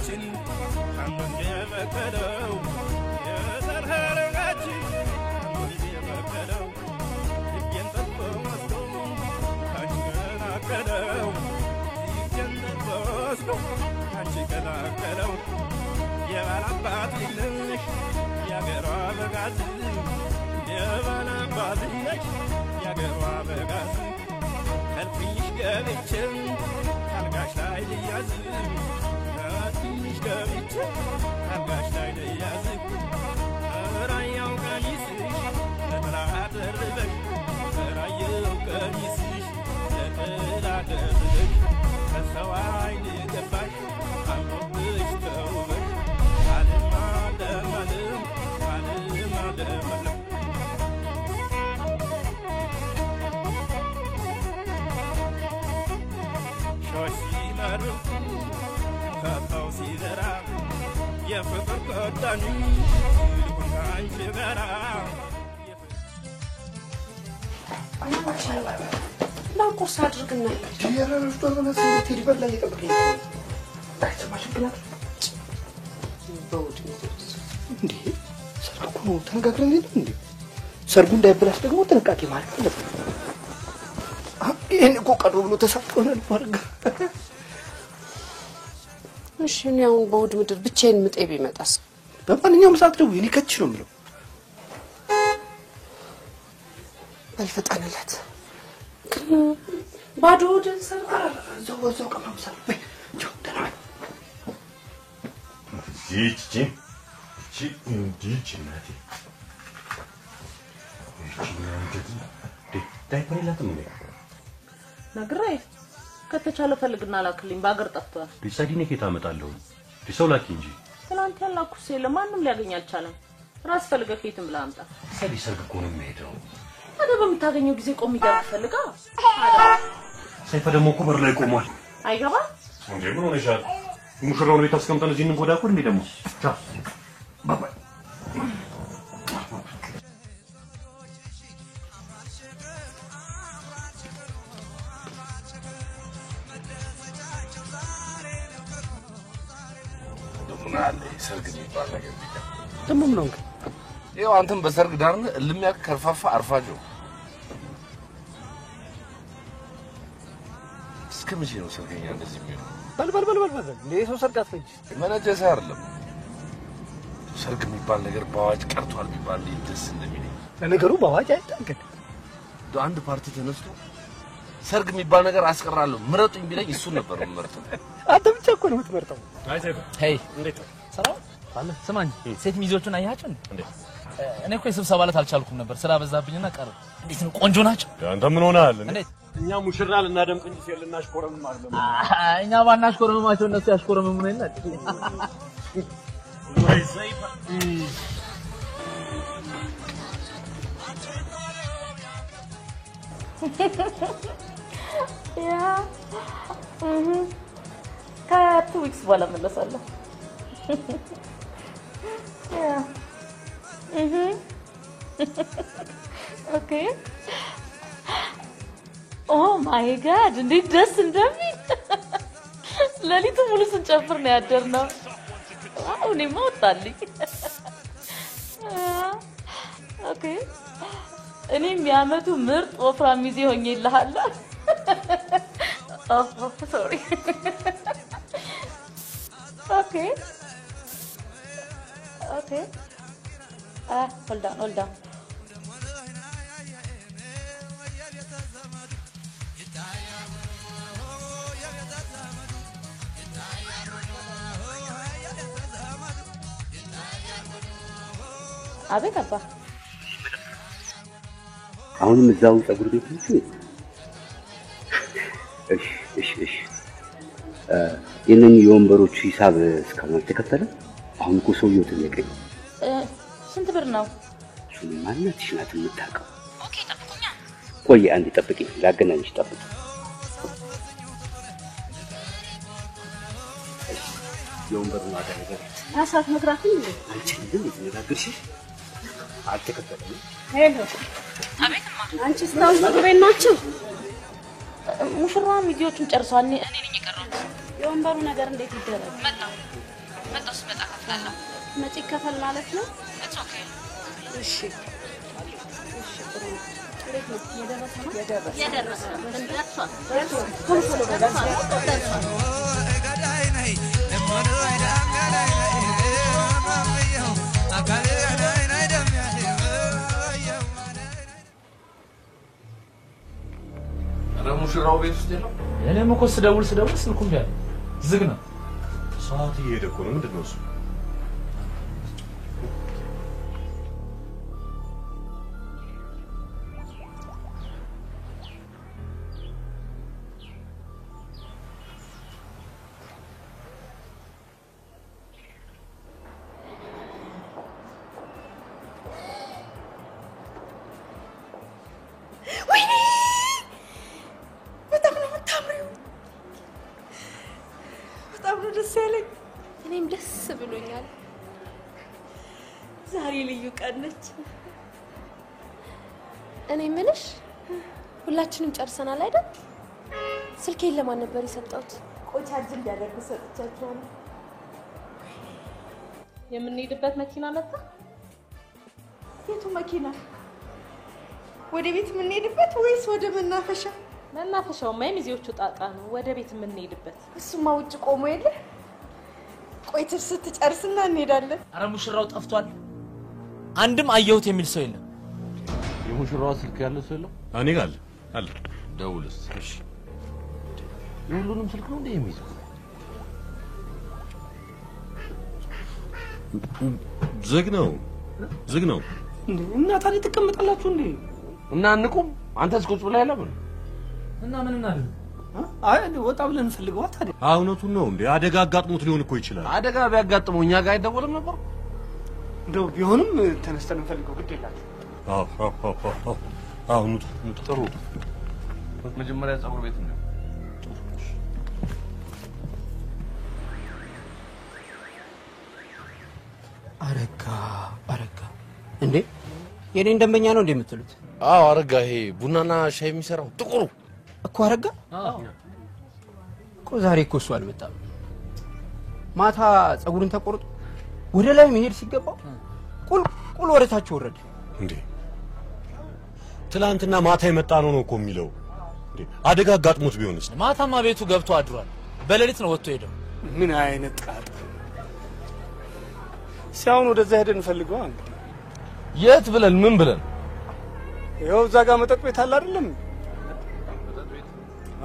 ሀረጋችን አንዱን የበከለው የዘር ሀረጋችን አንዱን የበከለው ልቤን ጠልፎ ወስዶ ካንቺ ገላገለው ልቤን ጠልፎ ወስዶ ካንቺ ገላገለው የባላባት ልጅ ያገሯ በጋዝ የባላባት ልጅ ያገሯ በጋዝ ከልፍኝሽ ገብቼ ካልጋሽ ላይ ልያዝ ከልፍኝሽ ገብቼ ካልጋሽ ላይ ልያዝ ራያው ቀሚስሽ ለጥላ ደርበሽ ራያው ቀሚስሽ ለጥላ ደርበሽ ከሰው ዓይን ገባሽ አምሮብሽ ተውበሽ ዓለም ዓለም ዓለም ዓለም ዓለም ዓለም ሾሲመርኩ ከፋው ሲዘራ የፍቅር ቆዳኝ ልኩን ካንቺ ጋራ ላቁርስ አድርግና ዲያራሽ ተወለሰ ትሪበል ላይ ተቀበለ አይሰማሽም ብላ በውድ እንዴ ሰርጉ ነው ተነጋግረን እንዴ ሰርጉ እንዳይበላሽ ደግሞ ጥንቃቄ ማለት ነው ይሄን እኮ ቀርቦ ብሎ ተሳክቶናል ባርጋ እሺ ነው በውድ ምድር ብቻዬን ምጤ ቢመጣስ በማንኛውም ሰዓት ነው እኔ ከች ነው ምለው አልፈጣንላት ባዶ ወደ ሰርግ ዘው ቀማምሳል ወይ ጆተና ይቺ ናቲ ዳይፐር የላትም እንዴ ነግራይ ከተቻለ ፈልግና ላክልኝ ባገር ጠፍቷል ቢሳዲኔ ከታ አመጣለሁ ቢሰው ላኪ እንጂ ትላንት ያላኩስ ለማንም ሊያገኝ አልቻለም ራስ ፈልገህ ከየትም ብላ አምጣ ሰዲ ሰርግ እኮ ነው የሚሄደው አደ በምታገኘው ጊዜ ቆም ይደርክ ፈልጋ ሰይፈ ደግሞ እኮ በር ላይ ቆሟል አይገባ እንዴ ምን ሆነሻል ሙሽራውን ቤት አስቀምጠን እዚህ እንጎዳ እኮ እንዴ ደግሞ ቻው ባባ ምናለ ሰርግ የሚባል ነገር ደግሞ ምን ነው ይኸው አንተም በሰርግ ዳርነ እልሚያክ ከርፋፋ አርፋጆ እስከመቼ ነው ሰርገኛ እንደዚህ የሚሆነው በል እንዴ ሰው ሰርግ አትፈጅ መነጀሳ አይደለም ሰርግ የሚባል ነገር በአዋጅ ቀርቷል ቢባል ደስ እንደሚለኝ ለነገሩ በአዋጅ አይታገድ አንድ ፓርቲ ተነስቶ ሰርግ የሚባል ነገር አስቀራለሁ ምረጡኝ ቢለኝ እሱ ነበር የምመርጠው አንተ ብቻ እኮ ነው የምትመርጠው አይ ሰይፈ ሄይ እንዴት ሰላም አለ ስማኝ ሴት ሚዜዎቹን አያቸው እንዴ እኔ እኮ የስብሰባ ላይ አልቻልኩም ነበር ስራ በዛብኝና ቀረ እንዴት ነው ቆንጆ ናቸው አንተ ምን ሆነሃል እንዴት እኛ ሙሽራ ልናደምቅ እንጂ ሲልናሽኮረም ማለት ነው እኛ ባናሽኮረማቸው እነሱ ያሽኮረሙ ነው እንዴ ወይ ሰይፈ ያ ከቱ ዊክስ በኋላ መለሳለሁ ያ ኦኬ ኦ ማይ ጋድ እንዴት ደስ እንደሚል ለሊቱ ሙሉ ስንጨፍር ነው ያደርነው ዋው እኔማ ወጣልኝ ኦኬ እኔም ያመቱ ምርጥ ወፍራም ሚዜ ሆኜልሃለሁ Oh, sorry. Okay. Hold on. አቤት አባ አሁንም እዛው ጸጉር ቤት ነሽ? እሺ የነኝ የወንበሮቹ ሂሳብ እስካሁን አልተከፈለም። አሁን እኮ ሰውየው ተጠየቀኝ። ስንት ብር ነው? እሱን ማንነትሽ ናት የምታውቀው። ኦኬ ጠብቁኛ። ቆይ አንዴ ጠብቂኝ፣ ላገናኝሽ ጠብቂ። የወንበሩን ዋጋ ነገር አሳፍ መክራትኝ እንዴ? አንቺ ግን የተነጋገርሽ አልተከፈለም። ሄሎ አቤትማ አንቺ ስታውስ ቤት ናችሁ? ሙሽራ ሚዜዎቹን ጨርሷል። እኔ ነኝ የቀረሁት። የወንበሩ ነገር እንዴት ይደረግ? መጣሁ መጣስ መጣ ከፍላለሁ መጪ ከፈል ማለት ነው it's okay እሺ የደረሰ ሙሽራው ቤት ውስጥ ነው እኔም እኮ ስደውል ስልኩም ያለ ዝግ ነው ሰዓት እየሄደ እኮ ነው ምንድን ነው እሱ እኔም ደስ ብሎኛል ዛሬ ልዩ ቀን ነች እኔ ምንሽ ሁላችንም ጨርሰናል አይደል ስልኬን ለማን ነበር የሰጠሁት ቆቻጅ እንዲያደርጉ ሰጥቻቸዋለሁ የምንሄድበት መኪና መጣ የቱ መኪና ወደ ቤት የምንሄድበት ወይስ ወደ መናፈሻው የሚዜዎቹ ጣጣ ነው ወደ ቤት የምንሄድበት እሱማ ውጭ ቆሞ የለ ቆይተሽ ስትጨርስና እንሄዳለን አረ ሙሽራው ጠፍቷል አንድም አየሁት የሚል ሰው የለም የሙሽራው ስልክ ያለው ሰው የለም እኔ ጋር አለ ደውልስ እሺ የሁሉንም ስልክ ነው እንዴ የሚይዘው ዝግ ነው እንዴ እና ታዲያ ተቀመጣላችሁ እንዴ እና እንቁም አንተስ ቁጭ ብላ ያለው እና ምን እናድርግ አይ ወጣ ብለን ፈልገዋ ታዲያ እውነቱን ነው እንዴ አደጋ አጋጥሞት ሊሆን እኮ ይችላል አደጋ ቢያጋጥመው እኛ ጋር አይደወልም ነበር እንደው ቢሆንም ተነስተን ፈልገው ግድ ይላል አሁን ጥሩ መጀመሪያ ጸጉር ቤት ነው አረጋ እንዴ የኔን ደንበኛ ነው እንደምትሉት አዎ አረጋ ይሄ ቡናና ሻይ የሚሰራው ጥቁሩ እኮ አረጋ እኮ ዛሬ እኮ እሱ አልመጣም ማታ ጸጉሩን ተቆርጦ ወደ ላይ መሄድ ሲገባው ቁል ወደታች ወረደ እንዴ ትላንትና ማታ የመጣ ነው እኮ የሚለው እንዴ አደጋ አጋጥሞት ቢሆንስ ማታማ ቤቱ ገብቶ አድሯል በሌሊት ነው ወጥቶ ሄደው ምን አይነት ጣጣ ሲያውን ወደዛ ሄደን ፈልገው አንተ የት ብለን ምን ብለን ይኸው እዛ ጋር መጠጥ ቤት አለ አይደለም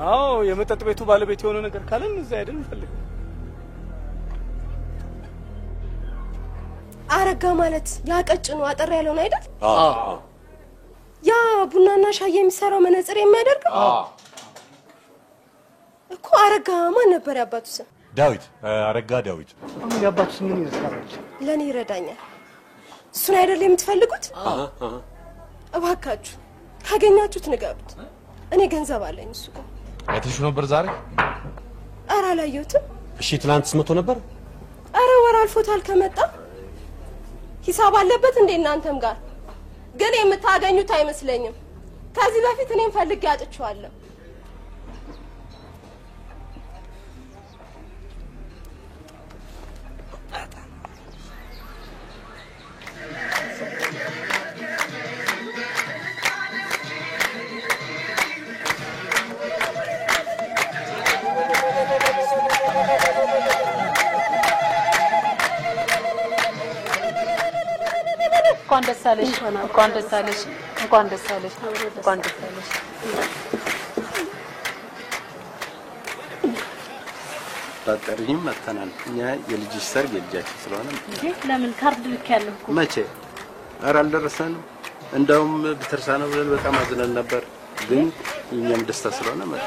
አዎ የመጠጥ ቤቱ ባለቤት የሆነ ነገር ካለን እዛ ሄደን ፈልገው አረጋ ማለት ያቀጭኑ አጠር ያለው ነው አይደል ያ ቡናና ሻይ የሚሰራው መነጽር የሚያደርገው እኮ አረጋ ማን ነበር ያባቱ ስም ዳዊት አረጋ ዳዊት አሁን ያባቱ ስም ምን ይመስላል ለኔ ይረዳኛል እሱን አይደል የምትፈልጉት እባካችሁ ካገኛችሁት ንገሩት እኔ ገንዘብ አለኝ እሱ ጋር አይተሽ ነበር ዛሬ ኧረ አላየሁትም እሺ ትላንትስ መጥቶ ነበር ኧረ ወር አልፎታል ከመጣ ሂሳብ አለበት እንዴ እናንተም ጋር ግን የምታገኙት አይመስለኝም ከዚህ በፊት እኔም ፈልጌ አጥቼዋለሁ እንኳን ደስ አለሽ ታጠሪም መተናል እኛ የልጅሽ ሰርግ የልጃችን ስለሆነ ለምን ካርድ ልክ ያለው እኮ መቼ ኧረ አልደረሰንም እንደውም ብትርሳነው ብለን በጣም አዝነን ነበር ግን እኛም ደስታ ስለሆነ መጣ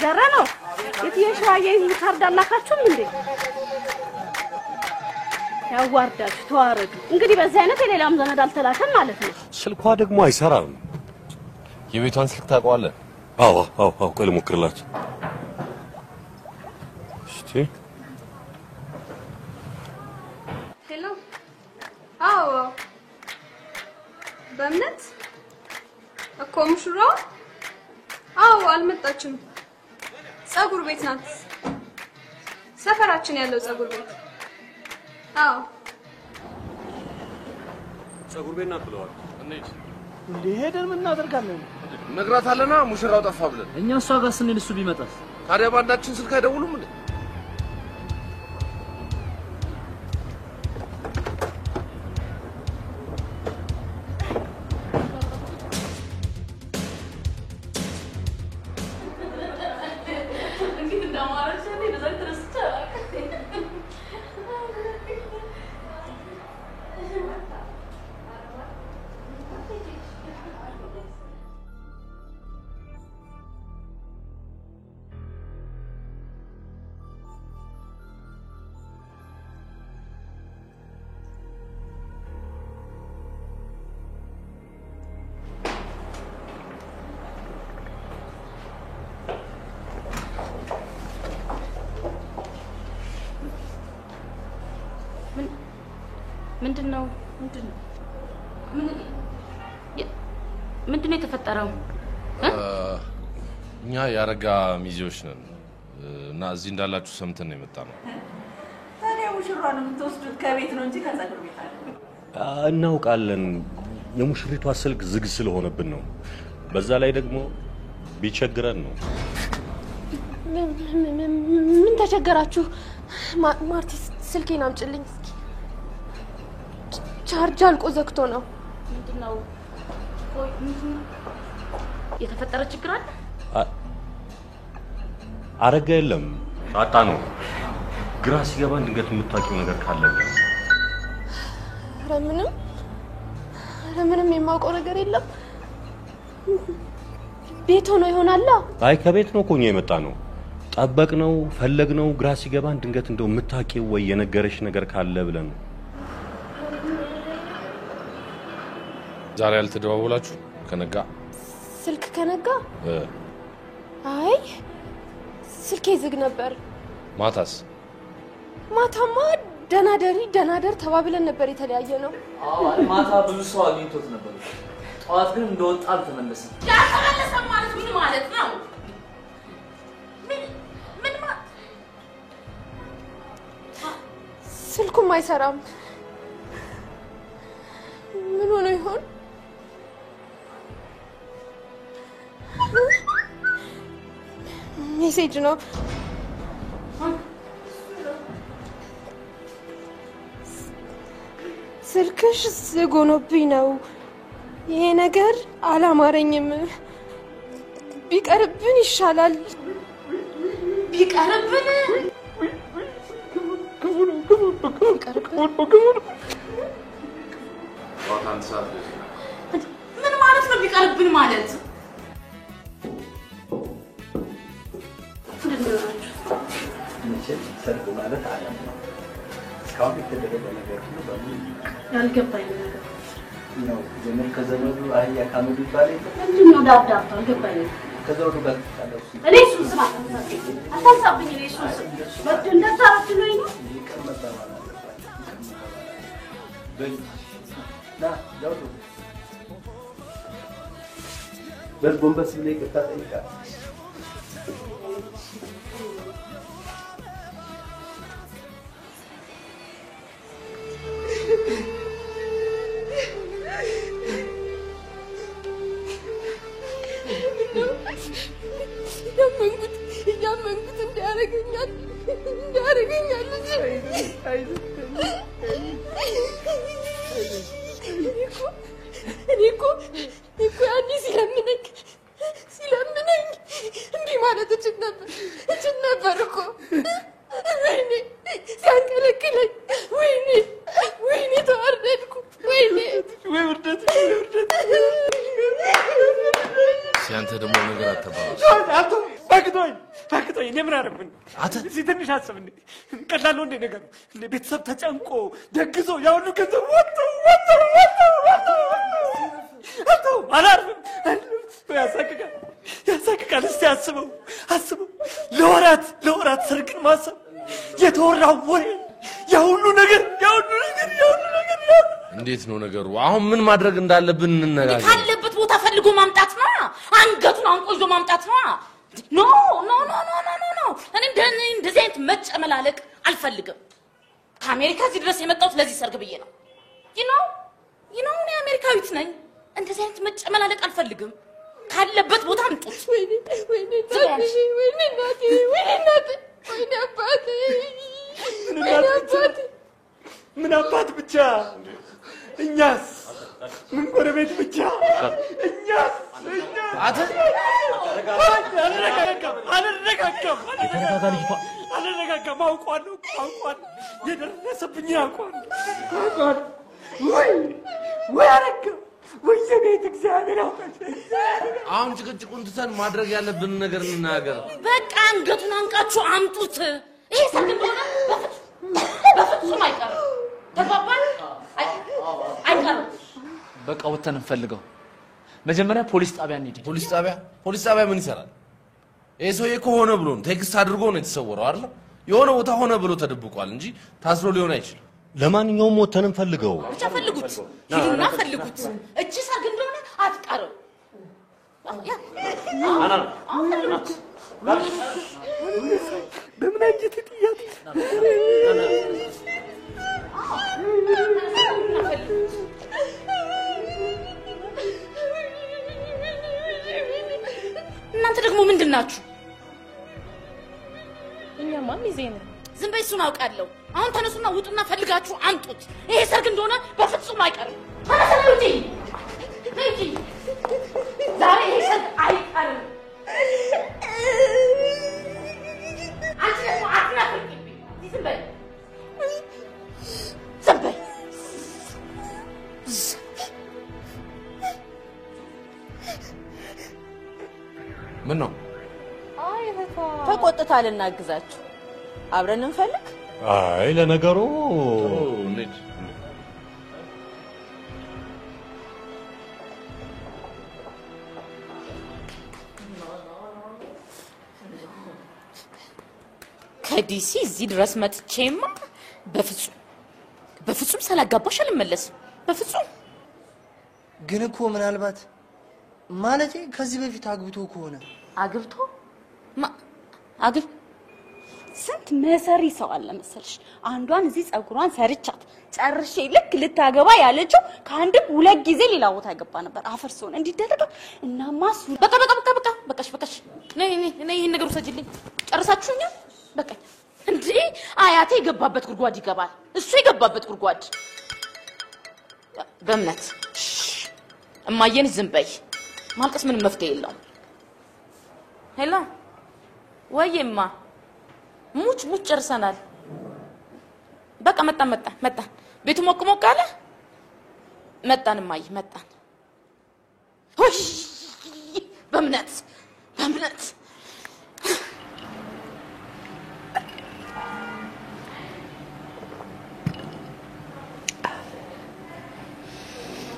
ደረነው የትየሻየ ካርድ አላካችሁም እንዴ ያዋርዳችሁ ተዋረዱ እንግዲህ በዚህ አይነት የሌላም ዘመድ አልተላከም ማለት ነው ስልኳ ደግሞ አይሰራም የቤቷን ስልክ ታውቀዋለህ አዎ ቆይ ልሞክርላችሁ እሺ ሄሎ አዎ በእምነት እኮ ሙሽራው አዎ አልመጣችም ጸጉር ቤት ናት ሰፈራችን ያለው ጸጉር ቤት አዎ ጸጉር ቤት ናት ብለዋል እንዴት እንዴ ሄደን ምን እናደርጋለን ነግራታለና ሙሽራው ጠፋ ብለን እኛ እሷ ጋር ስንል እሱ ቢመጣስ ታዲያ ባንዳችን ስልክ አይደውሉም እንዴ ምንድነው የተፈጠረው እኛ ያረጋ ሚዜዎች ነን እና እዚህ እንዳላችሁ ሰምተን ነው የመጣነው ታዲያ ሙሽራውን የምትወስዱት ከቤት ነው እንጂ ከጸጉር ቤት አይደለም እናውቃለን የሙሽሪቷ ስልክ ዝግ ስለሆነብን ነው በዛ ላይ ደግሞ ቢቸግረን ነው ምን ተቸገራችሁ ማርቲ ስልኬን አምጪልኝ እስኪ ቻርጅ አልቆ ዘግቶ ነው ምንድነው ቆይ ምንድነው የተፈጠረ ችግር አለ አረጋ የለም አጣ ነው ግራ ሲገባን ድንገት የምታውቂው ነገር ካለ ምንም የማውቀው ነገር የለም ቤት ሆኖ ይሆናል አይ ከቤት ነው ኮኛ የመጣ ነው ጠበቅ ነው ፈለግ ነው ግራ ሲገባን ድንገት እንደው የምታውቂው ወይ የነገረሽ ነገር ካለ ብለን ነው ዛሬ አልተደዋወላችሁ ከነጋ ስልክ ከነጋ አይ ስልኬ ዝግ ነበር ማታማ ደናደር ተባብለን ነበር የተለያየ ነው አዎ ማታ ብዙ ሰው አግኝቶት ነበር ጧት ግን እንደወጣ አልተመለሰም ያልተመለሰ ማለት ምን ማለት ነው ምን ስልኩም አይሰራም ምን ሆነ ይሆን ሜሴጅ ነው ስልክሽ ዝግ ሆኖብኝ ነው ይሄ ነገር አላማረኝም ቢቀርብን ይሻላል ቢቀርብን ምን ማለት ነው ቢቀርብን ማለት ሰርግ ማለት ዓለም ነው እስካሁን የተደረገ ነገር ሁሉ በሙሉ ያልገባኝ ነገር ነው ዘመን ከዘመኑ አህያ ካመዱ ይባላል ምንድነው ዳብዳብ አልገባኝ ከዘውዱ ጋር ተጣላሱ እኔ እሱን ስማ አታሳብኝ እኔ እሱን በቃ እንደዛ አትሉኝ ነው ይቀመጣ ማለት ና ዘውዱ በጎንበስ ብለህ ይቅርታ ጠይቃ ያመንኩት እንዲያረገኛል እኔኮ ያኔ ሲለምነኝ እምቢ ማለት እችል ነበር እኮ ወይኔ ሲያንቀለቅለኝ ወይኔ ተዋረድኩ ወይኔ ወይ ውርደት ሲያንተ ደግሞ ነገር አትባል ባክቶኝ እኔ ምን አደረኩኝ እዚህ ትንሽ አስብ እንዴ ቀላል ነው እንዴ ነገሩ እንዴ ቤተሰብ ተጨንቆ ደግሶ ያው ሁሉ ገንዘብ ወጥቶ አላርፍም ያሳቅቃል እስቲ አስበው ለወራት ሰርግን ማሰብ የተወራው ወሬ ያሁሉ ነገር እንዴት ነው ነገሩ አሁን ምን ማድረግ እንዳለብን እንነጋገር ካለበት ቦታ ፈልጎ ማምጣት ነው አንገቱን አንቆጆ ማምጣት ነው ኖ እኔ እንደዚህ አይነት መጨመላለቅ አልፈልግም ከአሜሪካ እዚህ ድረስ የመጣሁት ለዚህ ሰርግ ብዬ ነው you know እኔ አሜሪካዊት ነኝ እንደዚህ አይነት መጨመላለቅ አልፈልግም ካለበት ቦታ አምጡት ወይኔ አባቴ ምን አባት ብቻ እኛስ ምን ጎረቤት ብቻ እኛስ አልረጋጋም አውቋለሁ የደረሰብኝ አውቋለሁ ወይ አረጋ ወይ የቤት እግዚአብሔር አውቃሽ አሁን ጭቅጭቁን ትተን ማድረግ ያለብን ነገር እንናገር በቃ አንገቱን አንቃችሁ አምጡት ይሄ ሰርግ እንደሆነ በፍጹም አይቀርም ተባባል አይቀርም በቃ ወተን እንፈልገው መጀመሪያ ፖሊስ ጣቢያ እንሂድ ፖሊስ ጣቢያ ምን ይሰራል ይሄ ሰውዬ ከሆነ ብሎ ቴክስት አድርጎ ነው የተሰወረው አይደል የሆነ ቦታ ሆነ ብሎ ተደብቋል እንጂ ታስሮ ሊሆን አይችልም ለማንኛውም ወተን እንፈልገው ብቻ ፈልጉት ሂዱና ፈልጉት እቺ ሰርግ እንደሆነ አትቀርም በምን አንጀት ጥያት እናንተ ደግሞ ምንድናችሁ እኛማ ሚዜነ ዝም በይ እሱን አውቃለሁ አሁን ተነሱና ውጡና ፈልጋችሁ አምጡት ይሄ ሰርግ እንደሆነ በፍጹም አይቀርም ተነሱና ውጪ ዛሬ ይሄ ሰርግ አይቀርም አንቺ ደግሞ አትናፍቂብኝ ዝም በይ ምን ነው አይ ተቆጥታ ልናግዛችሁ አብረን እንፈልግ አይ ለነገሩ እንዴ ከዲሲ እዚህ ድረስ መጥቼማ በፍጹም ሳላጋባሽ አልመለስም በፍጹም ግን እኮ ምናልባት ማለቴ ከዚህ በፊት አግብቶ ከሆነ አግብቶ ስንት መሰሪ ሰው አለ መሰልሽ አንዷን እዚህ ጸጉሯን ሰርቻት ጨርሼ ልክ ልታገባ ያለችው ከአንድም ሁለት ጊዜ ሌላ ቦታ ያገባ ነበር አፈርሶን እንዲደረግ እናማ እሱ በቃሽ ነይ ይሄን ነገር ውሰጂልኝ ጨርሳችሁኛል በቃ እንዴ አያቴ የገባበት ጉድጓድ ይገባል እሱ የገባበት ጉድጓድ በእምነት እማዬን ዝም በይ ማልቀስ ምንም መፍትሄ የለውም ሄሎ ወይማ ሙጭ ጨርሰናል በቃ መጣን ቤቱ ሞቅ አለ መጣን እማዬ መጣን ሆይ በእምነት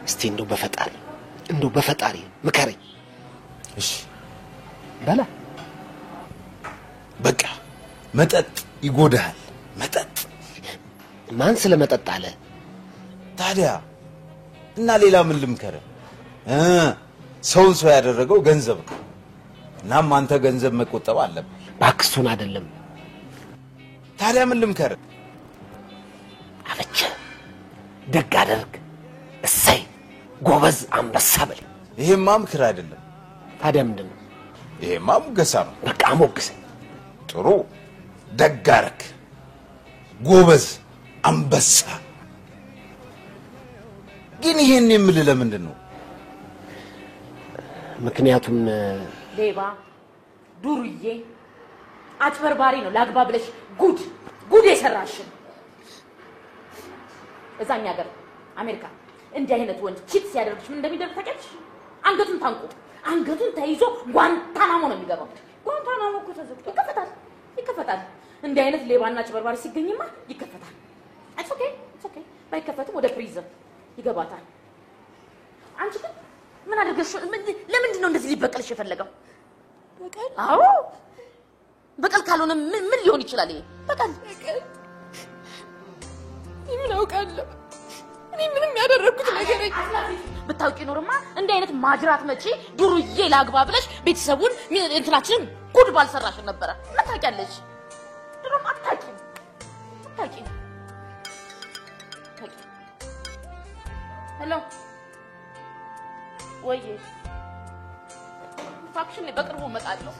እስቲ እንደው በፈጣሪ ምከረኝ እሺ በላ በቃ መጠጥ ይጎዳል መጠጥ ማን ስለመጠጥ አለ ታዲያ እና ሌላ ምን ልምከረ ሰው ያደረገው ገንዘብ ነው እናም አንተ ገንዘብ መቆጠብ አለብህ ባክሱን አይደለም ታዲያ ምን ልምከረ አበቸ ደግ አደርግ እሰይ ጎበዝ አንበሳ በል ይሄማ ምክር አይደለም ታዲያ ምንድነው ይሄማ ሙገሳ ነው በቃ ሞግሰ ጥሩ ደግ አደረግ ጎበዝ አንበሳ ግን ይሄን የምልህ ለምንድን ነው ምክንያቱም ሌባ ዱርዬ አጭበርባሪ ነው ላግባ ብለሽ ጉድ የሰራሽ እዛኛ ሀገር አሜሪካ እንዲህ አይነት ወንድ ቺት ሲያደርግሽ ምን እንደሚደርግ ታውቂያለሽ አንገቱን ተይዞ ጓንታናሞ ነው የሚገባው ጓንታናሞ እኮ ተዘግቶ ይከፈታል እንዲህ አይነት ሌባና አጭበርባሪ ሲገኝማ ይከፈታል it's okay ባይከፈትም ወደ ፕሪዝን ይገባታል አንቺ ግን ምን አድርገሽ ለምንድን ነው እንደዚህ ሊበቀልሽ የፈለገው በቀል አዎ በቀል ካልሆነ ምን ሊሆን ይችላል ይሄ በቀል ምን አውቃለሁ እኔ ምንም ያደረኩት ነገር ብታውቂ ኖርማ እንዲህ አይነት ማጅራት መጪ ዱርዬ ላግባ ብለሽ ቤተሰቡን እንትናችንን ጉድ ባልሰራሽ ነበር ምን ታውቂያለሽ ድሮም አታውቂም ሄሎ ወይ ፋክሽን በቅርቡ መጣለሁ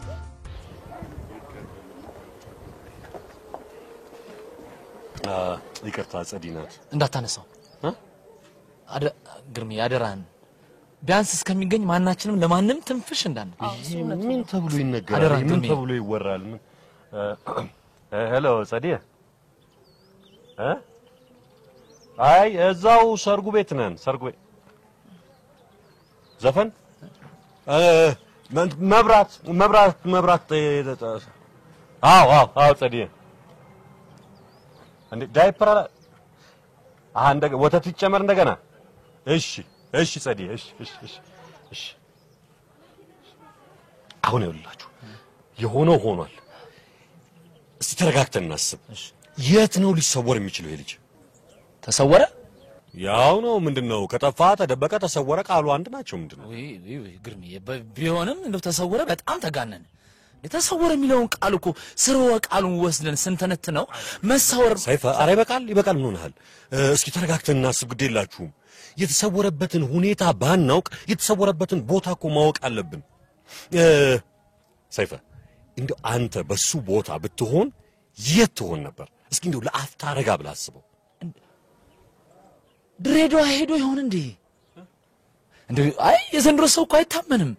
ይቅርታ ጸዲ ናት እንዳታነሳው ግርሜ ያደራን ቢያንስ እስከሚገኝ ማናችንም ለማንም ትንፍሽ እንዳን ምን ተብሎ ይነገራል ምን ተብሎ ይወራል ምን ሄሎ ጸዲ አይ እዛው ሰርጉ ቤት ነን ሰርጉ ቤት ዘፈን መብራት አዎ ጸዲ እንዴ ዳይፐር አንደ ወተት ይጨመር እንደገና እሺ ጸዲ እሺ አሁን ይኸውላችሁ የሆነው ሆኗል እስቲ ተረጋግተን እናስብ የት ነው ሊሰወር የሚችለው ይሄ ልጅ ተሰወረ ያው ነው ምንድነው ከጠፋ ተደበቀ ተሰወረ ቃሉ አንድ ናቸው ምንድነው ወይ ግርሜ ቢሆንም እንደው ተሰወረ በጣም ተጋነነ የተሰወረ የሚለውን ቃል እኮ ስርወ ቃሉን ወስደን ስንተነት ነው መሰወር ሰይፈ አሬ ይበቃል ምን ሆነሃል እስኪ ተረጋግተን እናስብ ግዴላችሁም የተሰወረበትን ሁኔታ ባናውቅ የተሰወረበትን ቦታ እኮ ማወቅ አለብን ሰይፈ እንደው አንተ በሱ ቦታ ብትሆን የት ትሆን ነበር እስኪ እንደው ለአፍታ ረጋ ብለህ አስበው ድሬዳዋ ሄዶ ይሆን እንዴ አይ የዘንድሮ ሰው እኮ አይታመንም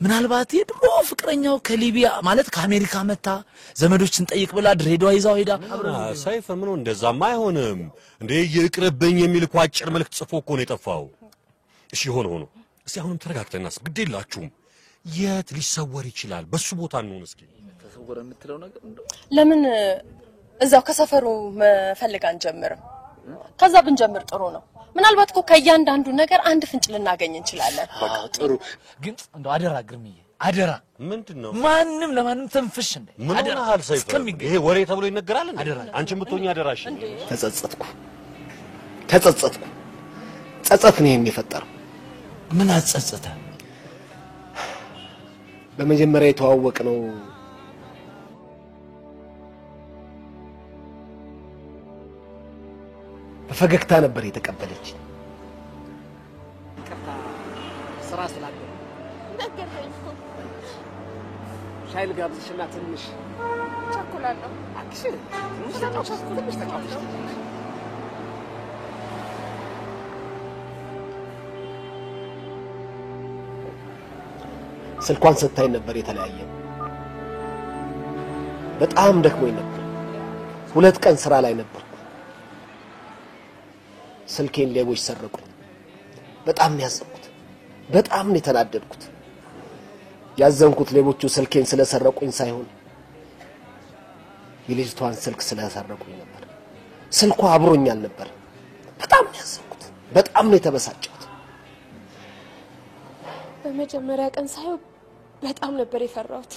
ምናልባት የድሮ ፍቅረኛው ከሊቢያ ማለት ከአሜሪካ መጣ ዘመዶችን ጠይቅ ብላ ድሬዳዋ ይዛው ሄዳ ሰይፈ ምን እንደዛማ አይሆንም እንዴ ይቅርብኝ የሚል እኮ አጭር መልእክት ጽፎ እኮ ነው የጠፋው እሺ ሆኖ እስቲ አሁንም ተረጋግተና ግዴላችሁም የት ሊሰወር ይችላል በሱ ቦታ ነው እስኪ ተሰወረ የምትለው ነገር ለምን እዛው ከሰፈሩ መፈልግ አንጀምርም ከዛ ብንጀምር ጥሩ ነው ምናልባት እኮ ከያንዳንዱ ነገር አንድ ፍንጭ ልናገኝ እንችላለን ጥሩ ግን እንደው አደራ ግርምዬ አደራ ምንድነው ማንም ለማንም ተንፍሽ እንዴ አደራ ሰይፈ ይሄ ወሬ ተብሎ ይነገራል እንዴ አንቺም ብትሆኚ አደራሽ ተጸጸትኩ ጸጸት ነው የሚፈጠረው ምን አጸጸተ በመጀመሪያ የተዋወቅነው በፈገግታ ነበር የተቀበለች ስራ ስላለ ነገርኩኝ ሻይ ልጋብዝሽና ትንሽ ቸኩላለሁ አክሽ ትንሽ ተጫውተሽ ስልኳን ሰጥታኝ ነበር የተለያየ በጣም ደክሞኝ ነበር 2 ቀን ስራ ላይ ነበር ስልኬን ሌቦች ሰረቁኝ በጣም ያዘንኩት በጣም ነው የተናደድኩት ያዘንኩት ሌቦቹ ስልኬን ስለሰረቁኝ ሳይሆን የልጅቷን ስልክ ስለሰረቁኝ ነበር ስልኳ አብሮኛል ነበር በጣም ያዘንኩት በጣም ነው የተበሳጨሁት በመጀመሪያ ቀን ሳይው በጣም ነበር የፈራሁት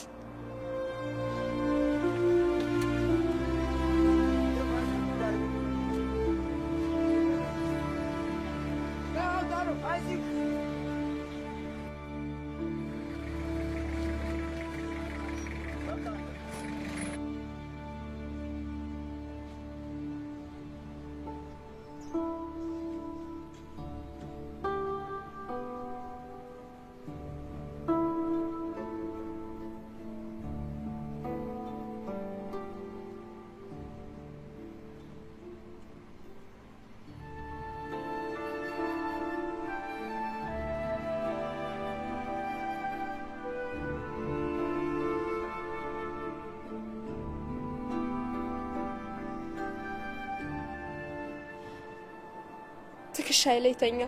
ትከሻዬ ላይ ተኛ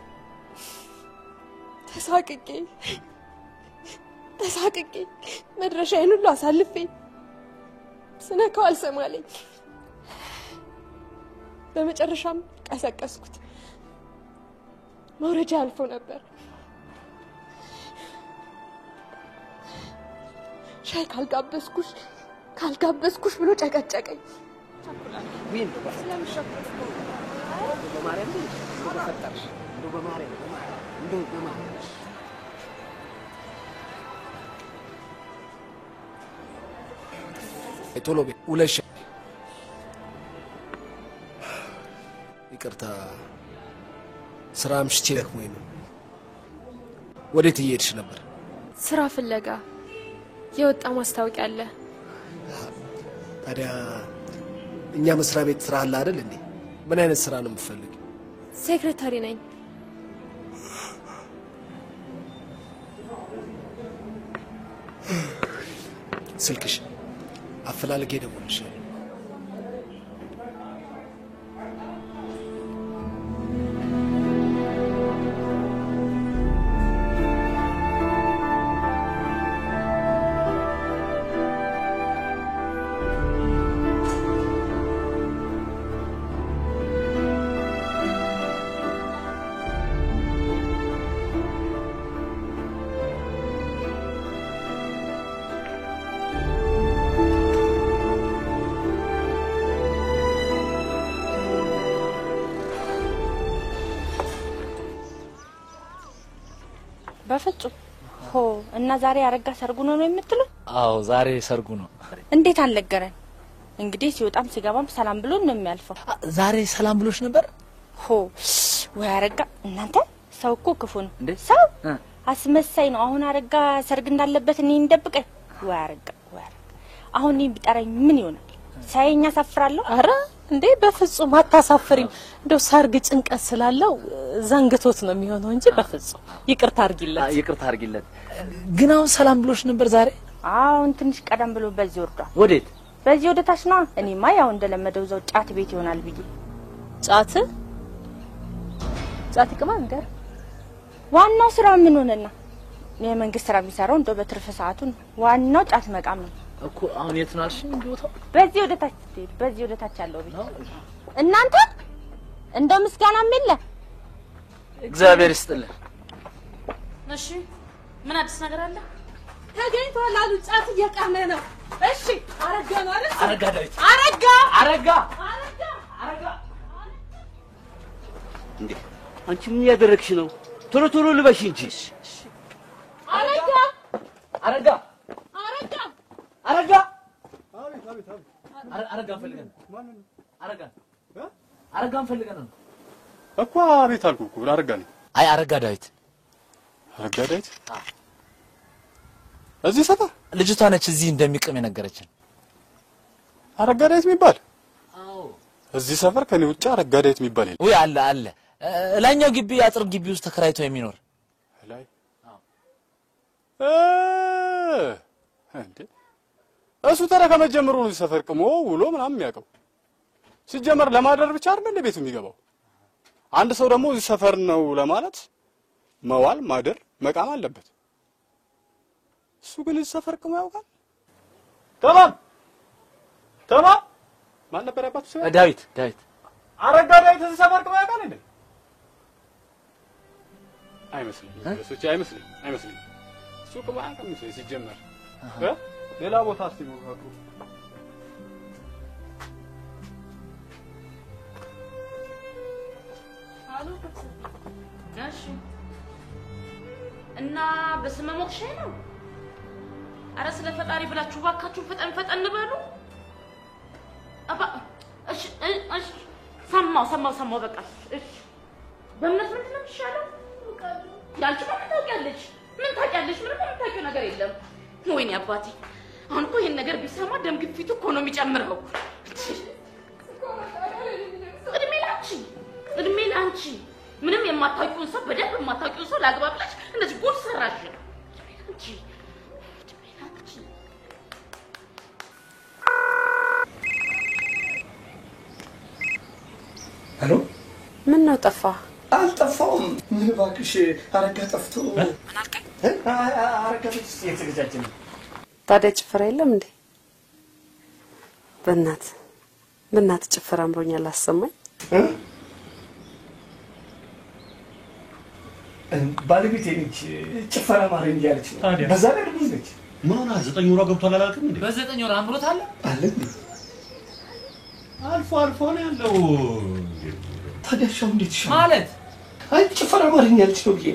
ተሳቅቄ መድረሻዬን ሁሉ አሳልፌ ስነካው አልሰማለኝ በመጨረሻም ቀሰቀስኩት መውረጃ አልፎ ነበር ሻይ ካልጋበዝኩሽ ብሎ ጨቀጨቀኝ ዊን በማርያም በፈጠርሽ በማርያም ቶሎ ቤ ውለሽ ይቅርታ ስራ አምሽቼ ደክሞኝ ነው። ወዴት እየሄድሽ ነበር? ስራ ፍለጋ የወጣ ማስታወቂያ አለ። ታዲያ እኛ መስሪያ ቤት ስራ አለ አይደል እንዴ? ምን አይነት ስራ ነው የምትፈልጊው? ሴክሬታሪ ነኝ። ስልክሽ አፈላልጌ እደውልልሻለሁ። በፍጹም ሆ እና ዛሬ አረጋ ሰርጉ ነው የምትሉ? አዎ ዛሬ ሰርጉ ነው። እንዴት አልነገረን? እንግዲህ ሲወጣም ሲገባም ሰላም ብሎ ነው የሚያልፈው። ዛሬ ሰላም ብሎሽ ነበር? ሆ ወይ አረጋ እናንተ ሰው እኮ ክፉ ነው። ሰው አስመሳይ ነው። አሁን አረጋ ሰርግ እንዳለበት እኔ እንደብቀኝ ወይ አረጋ አሁን እኔ ቢጠራኝ ምን ይሆናል? ሳይኛ ሳፍራለሁ። አረ እንዴ በፍጹም አታሳፍሪም። እንደው ሰርግ ጭንቀት ስላለው ዘንግቶት ነው የሚሆነው እንጂ በፍጹም ይቅርታ አርጊለት። ይቅርታ አርጊለት። ግን አሁን ሰላም ብሎሽ ነበር ዛሬ? አሁን ትንሽ ቀደም ብሎ በዚህ ወርዷል። ወዴት? በዚህ ወደ ታች ነው። እኔማ ያው እንደለመደው ዘው ጫት ቤት ይሆናል ብዬ። ጫት ይቅማ ነገር ዋናው ስራ ምን ሆነና የመንግስት ስራ የሚሰራው እንደው በትርፍ ሰዓቱ ነው። ዋናው ጫት መቃም ነው እኮ። አሁን የት ነው አልሽኝ? ቦታው በዚህ ወደ ታች ያለው ቤት። እናንተ እንደው ምስጋናም የለ። እግዚአብሔር ይስጥልህ። እሺ ምን አዲስ ነገር አለ? ተገኝቷል አሉ። ጫት እየቃመ ነው። እሺ አረጋ ነው አይደል? አረጋ ዳዊት አረጋ እንዴ አንቺ ምን ያደረግሽ ነው? ቶሎ ቶሎ ልበሽ እንጂ። አረጋ አረጋ ፈልገን አረጋን ፈልገን ነው እኮ። አቤት አልኩ እኮ አረጋ ነኝ። አይ አረጋ ዳዊት እዚህ ሰፈር ልጅቷ ነች እዚህ እንደሚቅም የነገረችን። አረጋ ዳዊት የሚባል? አዎ እዚህ ሰፈር ከኔ ውጭ አረጋ ዳዊት የሚባል የለም። ወይ አለ ላኛው ግቢ አጥር ግቢ ውስጥ ተከራይቶ የሚኖር ላይ እንዴ እሱ ተራ ከመጀመሩ ነው ሰፈር ቅሞ ውሎ ምናምን የሚያውቀው። ሲጀመር ለማደር ብቻ አይደል እንደ ቤቱ የሚገባው። አንድ ሰው ደግሞ እዚህ ሰፈር ነው ለማለት መዋል ማደር መቃም አለበት። እሱ ግን እዚህ ሰፈር ቅሞ ያውቃል። ተማም ማን ነበር ያባቱ ሰው? ዳዊት አረጋ ዳዊት እዚህ ሰፈር ቅሞ ያውቃል እንዴ? አይመስልም። እሱ ቅሞ ያውቃል ሲጀመር ሌላ ቦታ እስቲ ነው ካቁ። እሺ እና በስመ ሞክሼ ነው። አረ ስለ ፈጣሪ ብላችሁ ባካችሁ ፈጠን በሉ። እሺ ሰማው በቃ። እሺ በእምነት ምንድን ነው የሚሻለው? ያንቺ ምን ታውቂያለሽ? ምንም የምታውቂው ነገር የለም። ወይኔ አባቴ አሁን እኮ ይሄን ነገር ቢሰማ ደም ግፊቱ እኮ ነው የሚጨምረው። እድሜ ላንቺ ምንም የማታውቂውን ሰው በደንብ የማታውቂውን ሰው ላግባ ብለሽ እንደዚህ ጉድ ሰራሽ። ሄሎ ምን ነው ጠፋ? አልጠፋውም። ምን እባክሽ አረጋ ጠፍቶ አረጋ ቤት ውስጥ እየተገጃጀን ነው። ታዲያ ጭፈራ የለም እንዴ? በእናት ጭፈራ አምሮኛል አሰማኝ። ባለቤቴ ነች ጭፈራ ማረኝ እያለች ነው። በዛ ላይ ልጅ ነች። ምን ሆና 9 ወሯ ገብቷል አላልክም እንዴ? በ9 ወር አምሮታል አለ እንዴ? አልፎ ነው ያለው። ታዲያሻው እንዴት ይሻላል ማለት? አይ ጭፈራ ማረኝ ያለች ነው ብዬ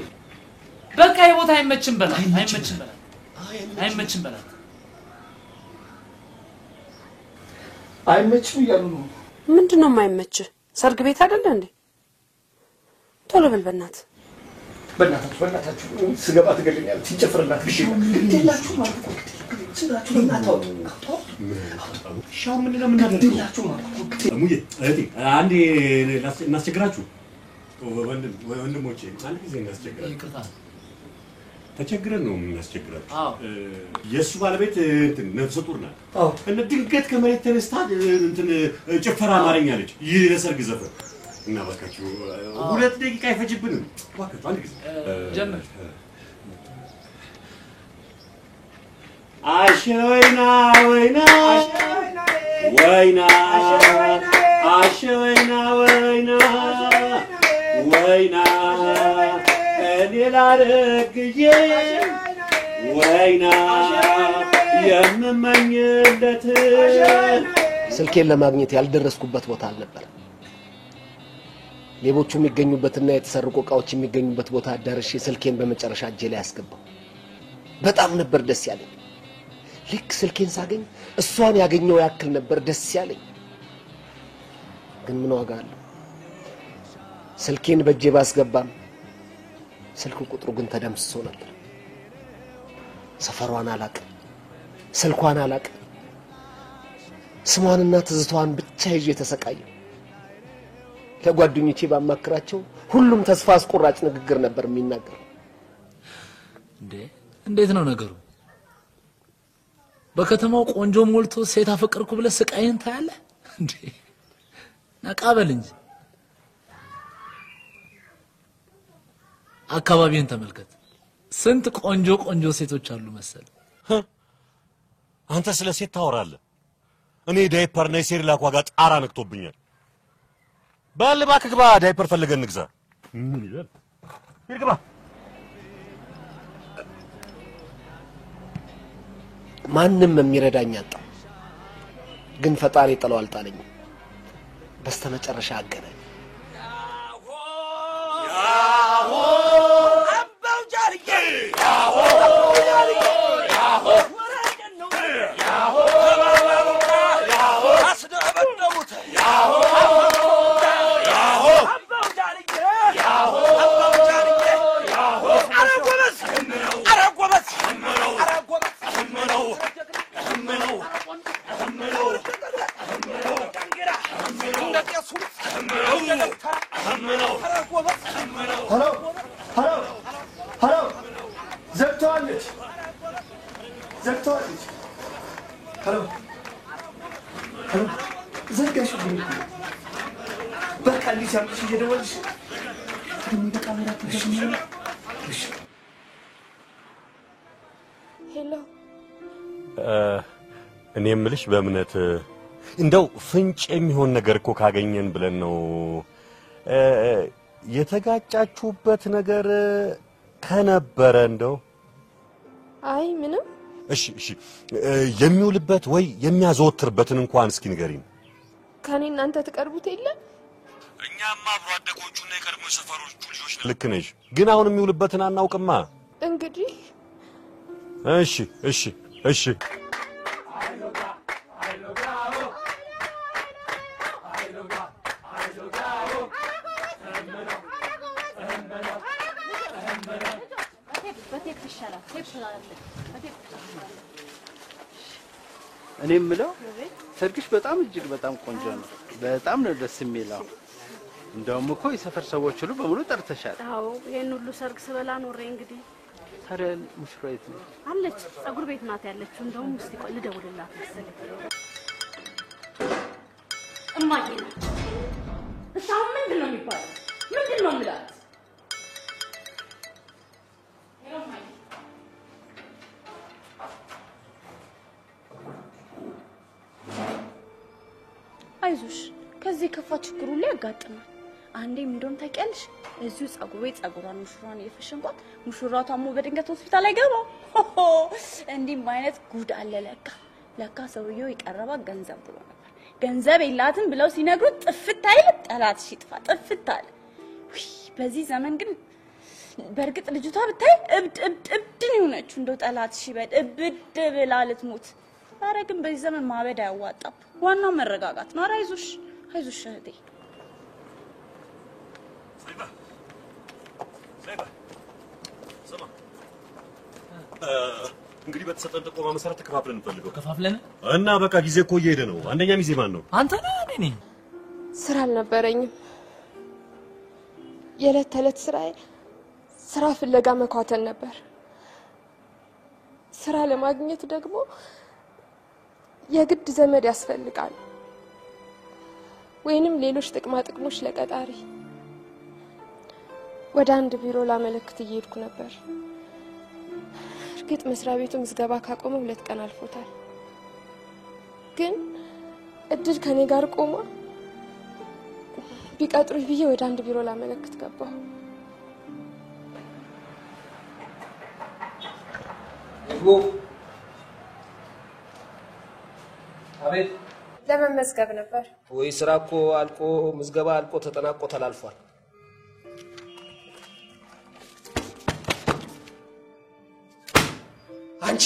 በቃ የቦታ አይመችም በላት። አይመችም እያሉ ነው። ምንድነው የማይመችህ? ሰርግ ቤት አይደለ እንዴ? ቶሎ በል በእናትህ። በእናታችሁ ስገባ ትገልኛለህ። ሲጨፍርላት ግሽ ግዴላችሁ ማለት ነው። ስራችሁ እናታው ሻው ምን ነው ምናደርጋችሁ ማለት ነው። ሙዬ እህቴ አንዴ እናስቸግራችሁ ወንድሞቼ አንድ ጊዜ እናስቸግራችሁ። ይቅርታ ተቸግረን ነው የምናስቸግራችሁ። የእሱ ባለቤት እንትን ነፍሰ ጡር ናት እና ድንገት ከመሬት ተነስታ እንትን ጭፈራ አማርኛ አለች። ይህ የሰርግ ዘፈን እና እባካችሁ 2 ደቂቃ አይፈጅብንም። እባካችሁ አንድ ጊዜ ጀምር። አሸወይና ወይና ወይና አሸወይና ወይና ወይና እኔ ላረግዬ ወይና የምመኝለት ስልኬን ለማግኘት ያልደረስኩበት ቦታ አልነበረ። ሌቦቹ የሚገኙበትና የተሰረቁ ዕቃዎች የሚገኙበት ቦታ አዳርሼ ስልኬን በመጨረሻ እጄ ላይ አስገባው። በጣም ነበር ደስ ያለኝ። ልክ ስልኬን ሳገኝ እሷን ያገኘው ያክል ነበር ደስ ያለኝ። ግን ምን ዋጋ አለው? ስልኬን በእጄ ባስገባም ስልኩ ቁጥሩ ግን ተደምስሶ ነበር። ሰፈሯን አላውቅም፣ ስልኳን አላውቅም። ስሟንና ትዝቷን ብቻ ይዤ ተሰቃየሁ። ለጓደኞቼ ባማክራቸው ሁሉም ተስፋ አስቆራጭ ንግግር ነበር የሚናገሩ። እንዴት ነው ነገሩ? በከተማው ቆንጆ ሞልቶ ሴት አፈቀርኩ ብለህ ስቃይን ታያለህ እንዴ? ነቃበል እንጂ አካባቢን ተመልከት። ስንት ቆንጆ ቆንጆ ሴቶች አሉ መሰል። አንተ ስለ ሴት ታወራለህ? እኔ ዳይፐር እና የሴሪላክ ዋጋ ጣራ ነክቶብኛል። በል እባክህ ግባ፣ ዳይፐር ፈልገን እንግዛ። ምን ይላል? ይግባ። ማንም የሚረዳኝ አጣሁ። ግን ፈጣሪ ጥለው አልጣለኝም። በስተመጨረሻ አገናኝ። ያሆ አባው ጃርዬ ያሆ ያሆ ወራደነው ያሆ ያሆ አስደበደቡት ያሆ ያሆ አባው ጃርዬ ያሆ አባው ጃርዬ ያሆ አረጎበስ አረጎበስ አረጎበስ አረጎበስ ዘግተዋለች። ሄሎ ዘጋሽብኝ። በቃ እንዲህ ሲያምሽ እየደወልሽ እንደ ካሜራ ተገኘ። ሄሎ እኔ የምልሽ በእምነት እንደው ፍንጭ የሚሆን ነገር እኮ ካገኘን ብለን ነው። የተጋጫችሁበት ነገር ከነበረ እንደው አይ ምንም። እሺ የሚውልበት ወይ የሚያዘወትርበትን እንኳን እስኪ ንገሪኝ። ከኔ እናንተ ተቀርቡት የለ? እኛማ አብሮ አደጎቹና የቀድሞ ሰፈሮቹ ልጆች ልክ ነሽ፣ ግን አሁን የሚውልበትን አናውቅማ። እንግዲህ እሺ እኔ የምለው ሰርግሽ በጣም እጅግ በጣም ቆንጆ ነው። በጣም ነው ደስ የሚለው። እንደውም እኮ የሰፈር ሰዎች ሁሉ በሙሉ ጠርተሻል። አዎ ይሄን ሁሉ ሰርግ ስበላ ኖሬ እንግዲህ። ታዲያ ሙሽራው የት ነው? አለች ጸጉር ቤት ናት ያለችው። እንደውም እስቲ ቆይ ልደውልላት መሰለኝ። እማዬ እሺ አሁን ምንድን ነው የሚባለው? ምንድን ነው የምላት? አይዞሽ ከዚህ ከፋ ችግሩ ላይ ያጋጥማል። አንዴም እንደውም ታውቂያለሽ እዚሁ ጸጉር ቤት ጸጉሯን ሙሽራን እየፈሸንኳት ሙሽራው ታሞ በድንገት ሆስፒታል አይገባ። እንዲህም አይነት ጉድ አለ ለካ ሰውየው የቀረባት ገንዘብ ብሎ ነበር። ገንዘብ የላትም ብለው ሲነግሩት ጥፍት አይል ጠላትሽ ይጥፋ ጥፍት አለ። በዚህ ዘመን ግን በእርግጥ ልጅቷ ብታይ እብድ ነው የሆነችው። እንደው ጠላትሽ ይበድ እብድ ብላ ልትሞት። ኧረ ግን በዚህ ዘመን ማበድ አያዋጣም። ዋናው መረጋጋት ነው። ኧረ አይዞሽ አይዞሽ እህቴ። እንግዲህ በተሰጠን ጥቆማ መሰረት ተከፋፍለን እንፈልገው። ከፋፍለን እና በቃ ጊዜ እኮ እየሄደ ነው። አንደኛ ሚዜ ማን ነው? አንተ ነህ? እኔ ነኝ። ስራ አልነበረኝም። የዕለት ተዕለት ስራዬ ስራ ፍለጋ መኳተን ነበር። ስራ ለማግኘት ደግሞ የግድ ዘመድ ያስፈልጋል ወይንም ሌሎች ጥቅማ ጥቅሞች ለቀጣሪ። ወደ አንድ ቢሮ ላመለክት እየሄድኩ ነበር። እርግጥ መስሪያ ቤቱ ምዝገባ ካቆመ 2 ቀን አልፎታል። ግን እድል ከኔ ጋር ቆማ ቢቀጥሩኝ ብዬ ወደ አንድ ቢሮ ላመለክት ገባሁ። አቤት። ለመመዝገብ ነበር። ወይ ስራ እኮ አልቆ ምዝገባ አልቆ ተጠናቆ ተላልፏል። አንቺ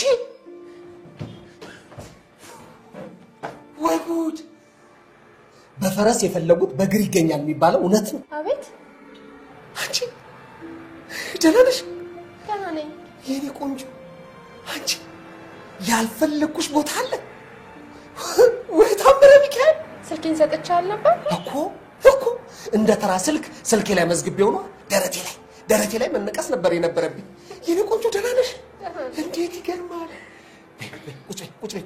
ወይ ጉድ! በፈረስ የፈለጉት በእግር ይገኛል የሚባለው እውነት ነው። አቤት። አንቺ ደህና ነሽ? ደህና ነኝ። የኔ ቆንጆ አንቺ ያልፈለኩሽ ቦታ አለ ወይ? ታምረ ሚካኤል ስልኬን ሰጥቻለሁ ነበር እኮ እንደ ተራ ስልኬ ላይ መዝግቤው ነው። ደረቴ ላይ መነቀስ ነበር የነበረብኝ። የኔ ቆንጆ ደህና ነሽ? እንዴት ይገርማል። ቁጭ በይ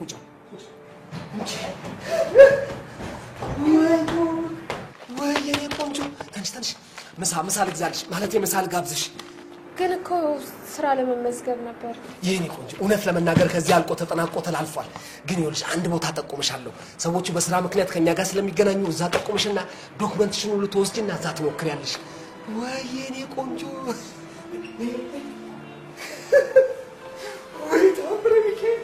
ወይ የኔ ቆንጆ ተንሽ ምሳ ልግዛልሽ ማለት ምሳ ልጋብዝሽ። ግን እኮ ስራ ለመመዝገብ ነበር። የኔ ቆንጆ እውነት ለመናገር ከዚህ አልቆ ተጠናቆ ተላልፏል። ግን ይኸውልሽ አንድ ቦታ ጠቁምሻለሁ። ሰዎቹ በስራ ምክንያት ከኛ ጋር ስለሚገናኙ እዛ ጠቁምሽና ዶክመንትሽን ሁሉ ተወስጂና እዛ ትሞክሪያለሽ። ወይ የኔ ቆንጆ ወይ ታምረ ሚካኤል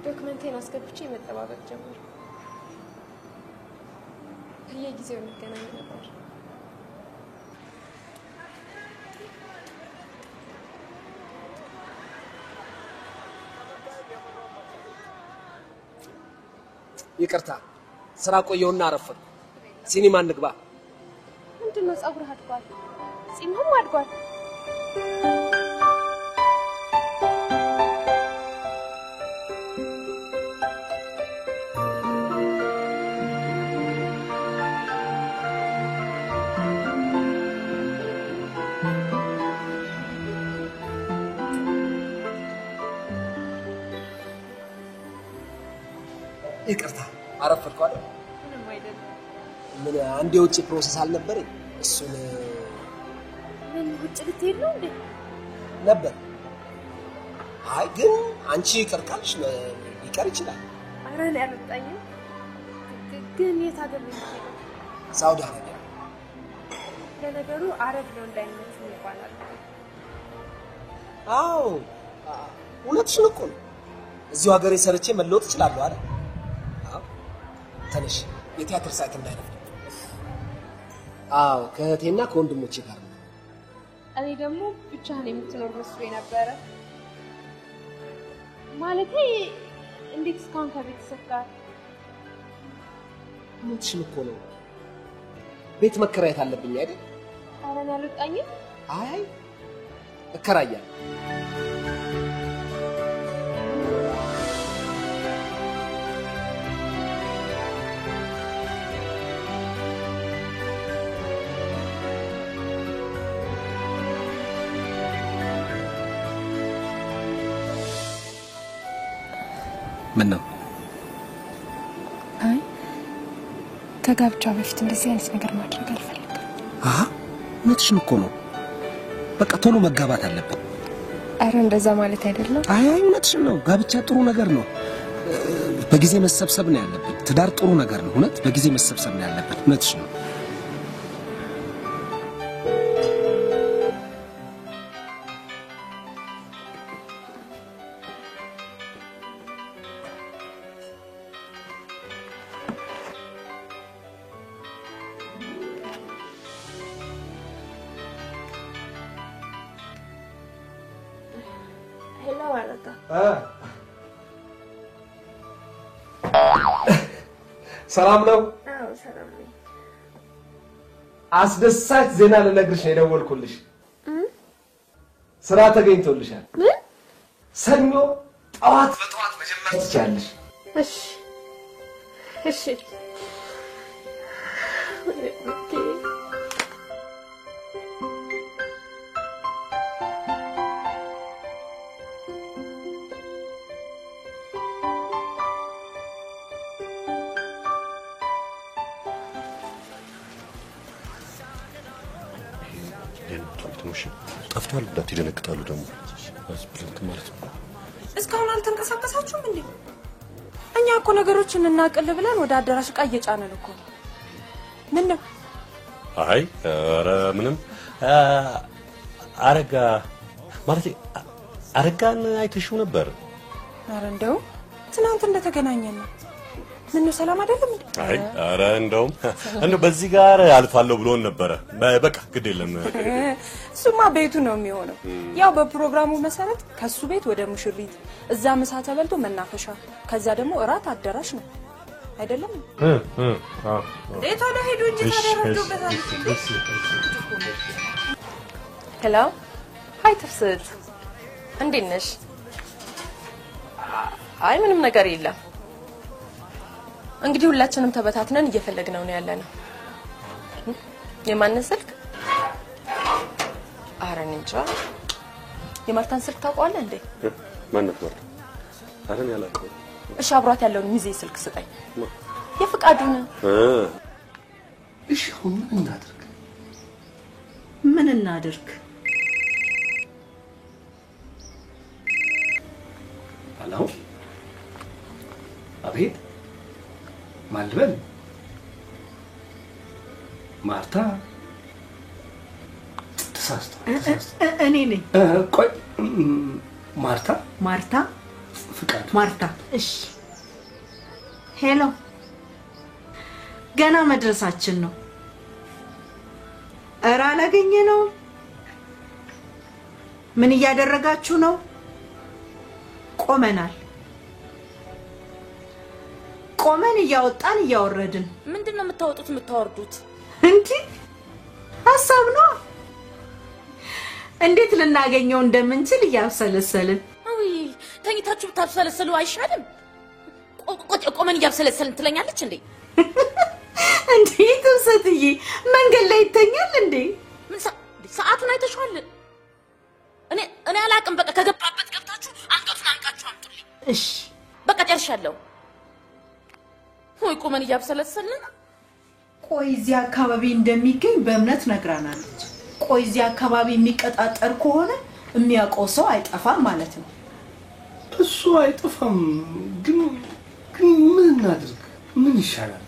ዶክመንቴን አስገብቼ መጠባበቅ ጀመርኩ። በየጊዜው እንገናኝ ነበር። ይቅርታ ስራ ቆየውና አረፈድኩ። ሲኒማ እንግባ። ምንድነው? ጸጉርህ አድጓል፣ ጺምህም አድጓል። ይቅርታ አረፈድኩ አይደል? ምንም አይደለም። ምን አንድ የውጭ ፕሮሰስ አልነበረኝ? እሱን ምን ውጭ ልትሄድ ነው እንዴ? ነበር። አይ ግን አንቺ ይቅርታልሽ ሊቀር ይችላል። ኧረ እኔ አልወጣኝም። ግን የት ሀገር ነው የምትሄደው? ሳውዲ አረቢያ። ለነገሩ አረብ ነው እንዳይነት ይባላል። አዎ እውነትሽን እኮ ነው። እዚሁ ሀገሬ ሰርቼ መለወጥ እችላለሁ አይደል? ተነሽ የቲያትር ሳይት እንዳይረፍድ። አዎ ከእህቴና ከወንድሞቼ ጋር ነው። እኔ ደግሞ ብቻህን የምትኖር መስሎኝ ነበረ። ማለቴ እንዴት እስካሁን ከቤተሰብ ጋር? እውነትሽን እኮ ነው። ቤት መከራየት አለብኝ አይደል? ኧረ እኔ አልወጣኝም። አይ እከራያለሁ። ምን ነው? አይ ከጋብቻ በፊት እንደዚህ አይነት ነገር ማድረግ አልፈልግም። እውነትሽን እኮ ነው። በቃ ቶሎ መጋባት አለብን። አረ እንደዛ ማለት አይደለም። አይ እውነትሽን ነው። ጋብቻ ጥሩ ነገር ነው። በጊዜ መሰብሰብ ነው ያለብን። ትዳር ጥሩ ነገር ነው። እውነት በጊዜ መሰብሰብ ነው ያለብን። እውነትሽን ነው። አረጋ ሰላም ነው? አዎ ሰላም ነኝ። አስደሳች ዜና ልነግርሽ ነው የደወልኩልሽ። ስራ ተገኝቶልሻል። ምን? ሰኞ ጠዋት በጠዋት መጀመር ትችያለሽ። እሺ እሺ ጠፍቷል እንዳትደነግጣሉ ደግሞ አስብልንት ማለት ነው። እስካሁን አልተንቀሳቀሳችሁም እንዴ? እኛ እኮ ነገሮችን እናቅል ብለን ወደ አዳራሽ ዕቃ እየጫነን እኮ ነው። ምን ነው? አይ ኧረ ምንም አረጋ ማለት አረጋን አይተሽው ነበር? ኧረ እንደው ትናንት እንደተገናኘን ነው። ምን ነው ሰላም አይደለም እንዴ? አይ ኧረ እንደውም በዚህ ጋር አልፋለሁ ብሎን ነበረ። በቃ ግድ የለም እሱማ ቤቱ ነው የሚሆነው። ያው በፕሮግራሙ መሰረት ከሱ ቤት ወደ ሙሽሪት፣ እዛ ምሳ ተበልቶ መናፈሻ፣ ከዛ ደግሞ እራት አዳራሽ ነው አይደለም? እንዴት ወደ ሄዱ እንጂ ታደረዱበታል። ሄሎ ሃይ ትፍስት እንዴት ነሽ? አይ ምንም ነገር የለም። እንግዲህ ሁላችንም ተበታትነን እየፈለግነው ነው ያለነው። የማን ስልክ? ኧረ እኔ እንጃ። የማርታን ስልክ ታውቀዋለህ እንዴ? ማን ነው? አረን ያላቀው። እሺ አብሯት ያለውን ሚዜ ስልክ ስጠኝ። የፍቃዱን። እሺ አሁን ምን እናድርግ? ምን እናድርግ? አላው አቤት ማልበል ማርታ ተሳስቶ እኔ ነኝ። ቆይ ማርታ ፍቃድ ማርታ። እሺ ሄሎ፣ ገና መድረሳችን ነው። ኧረ አላገኘነው። ምን እያደረጋችሁ ነው? ቆመናል። ቆመን እያወጣን እያወረድን። ምንድነው የምታወጡት የምታወርዱት? እንዴ ሐሳብ ነው። እንዴት ልናገኘው እንደምንችል እያብሰለሰልን። አይ ተኝታችሁ ብታብሰለሰሉ አይሻልም? ቆመን እያብሰለሰልን ትለኛለች እንዴ? እንዴ ትምሰትዬ መንገድ ላይ ይተኛል እንዴ? ምን ሰዓቱን አይተሽዋል? እኔ አላቅም። በቃ ከገባበት ገብታችሁ አንገቱን አንቃችሁ አምጡልኝ። እሺ በቃ ጨርሻለሁ። ወይ ቆመን እያብሰለሰልን። ቆይ እዚህ አካባቢ እንደሚገኝ በእምነት ነግራናለች። ቆይ እዚህ አካባቢ የሚቀጣጠር ከሆነ የሚያውቀው ሰው አይጠፋም ማለት ነው። እሱ አይጠፋም። ግን ምን እናድርግ? ምን ይሻላል?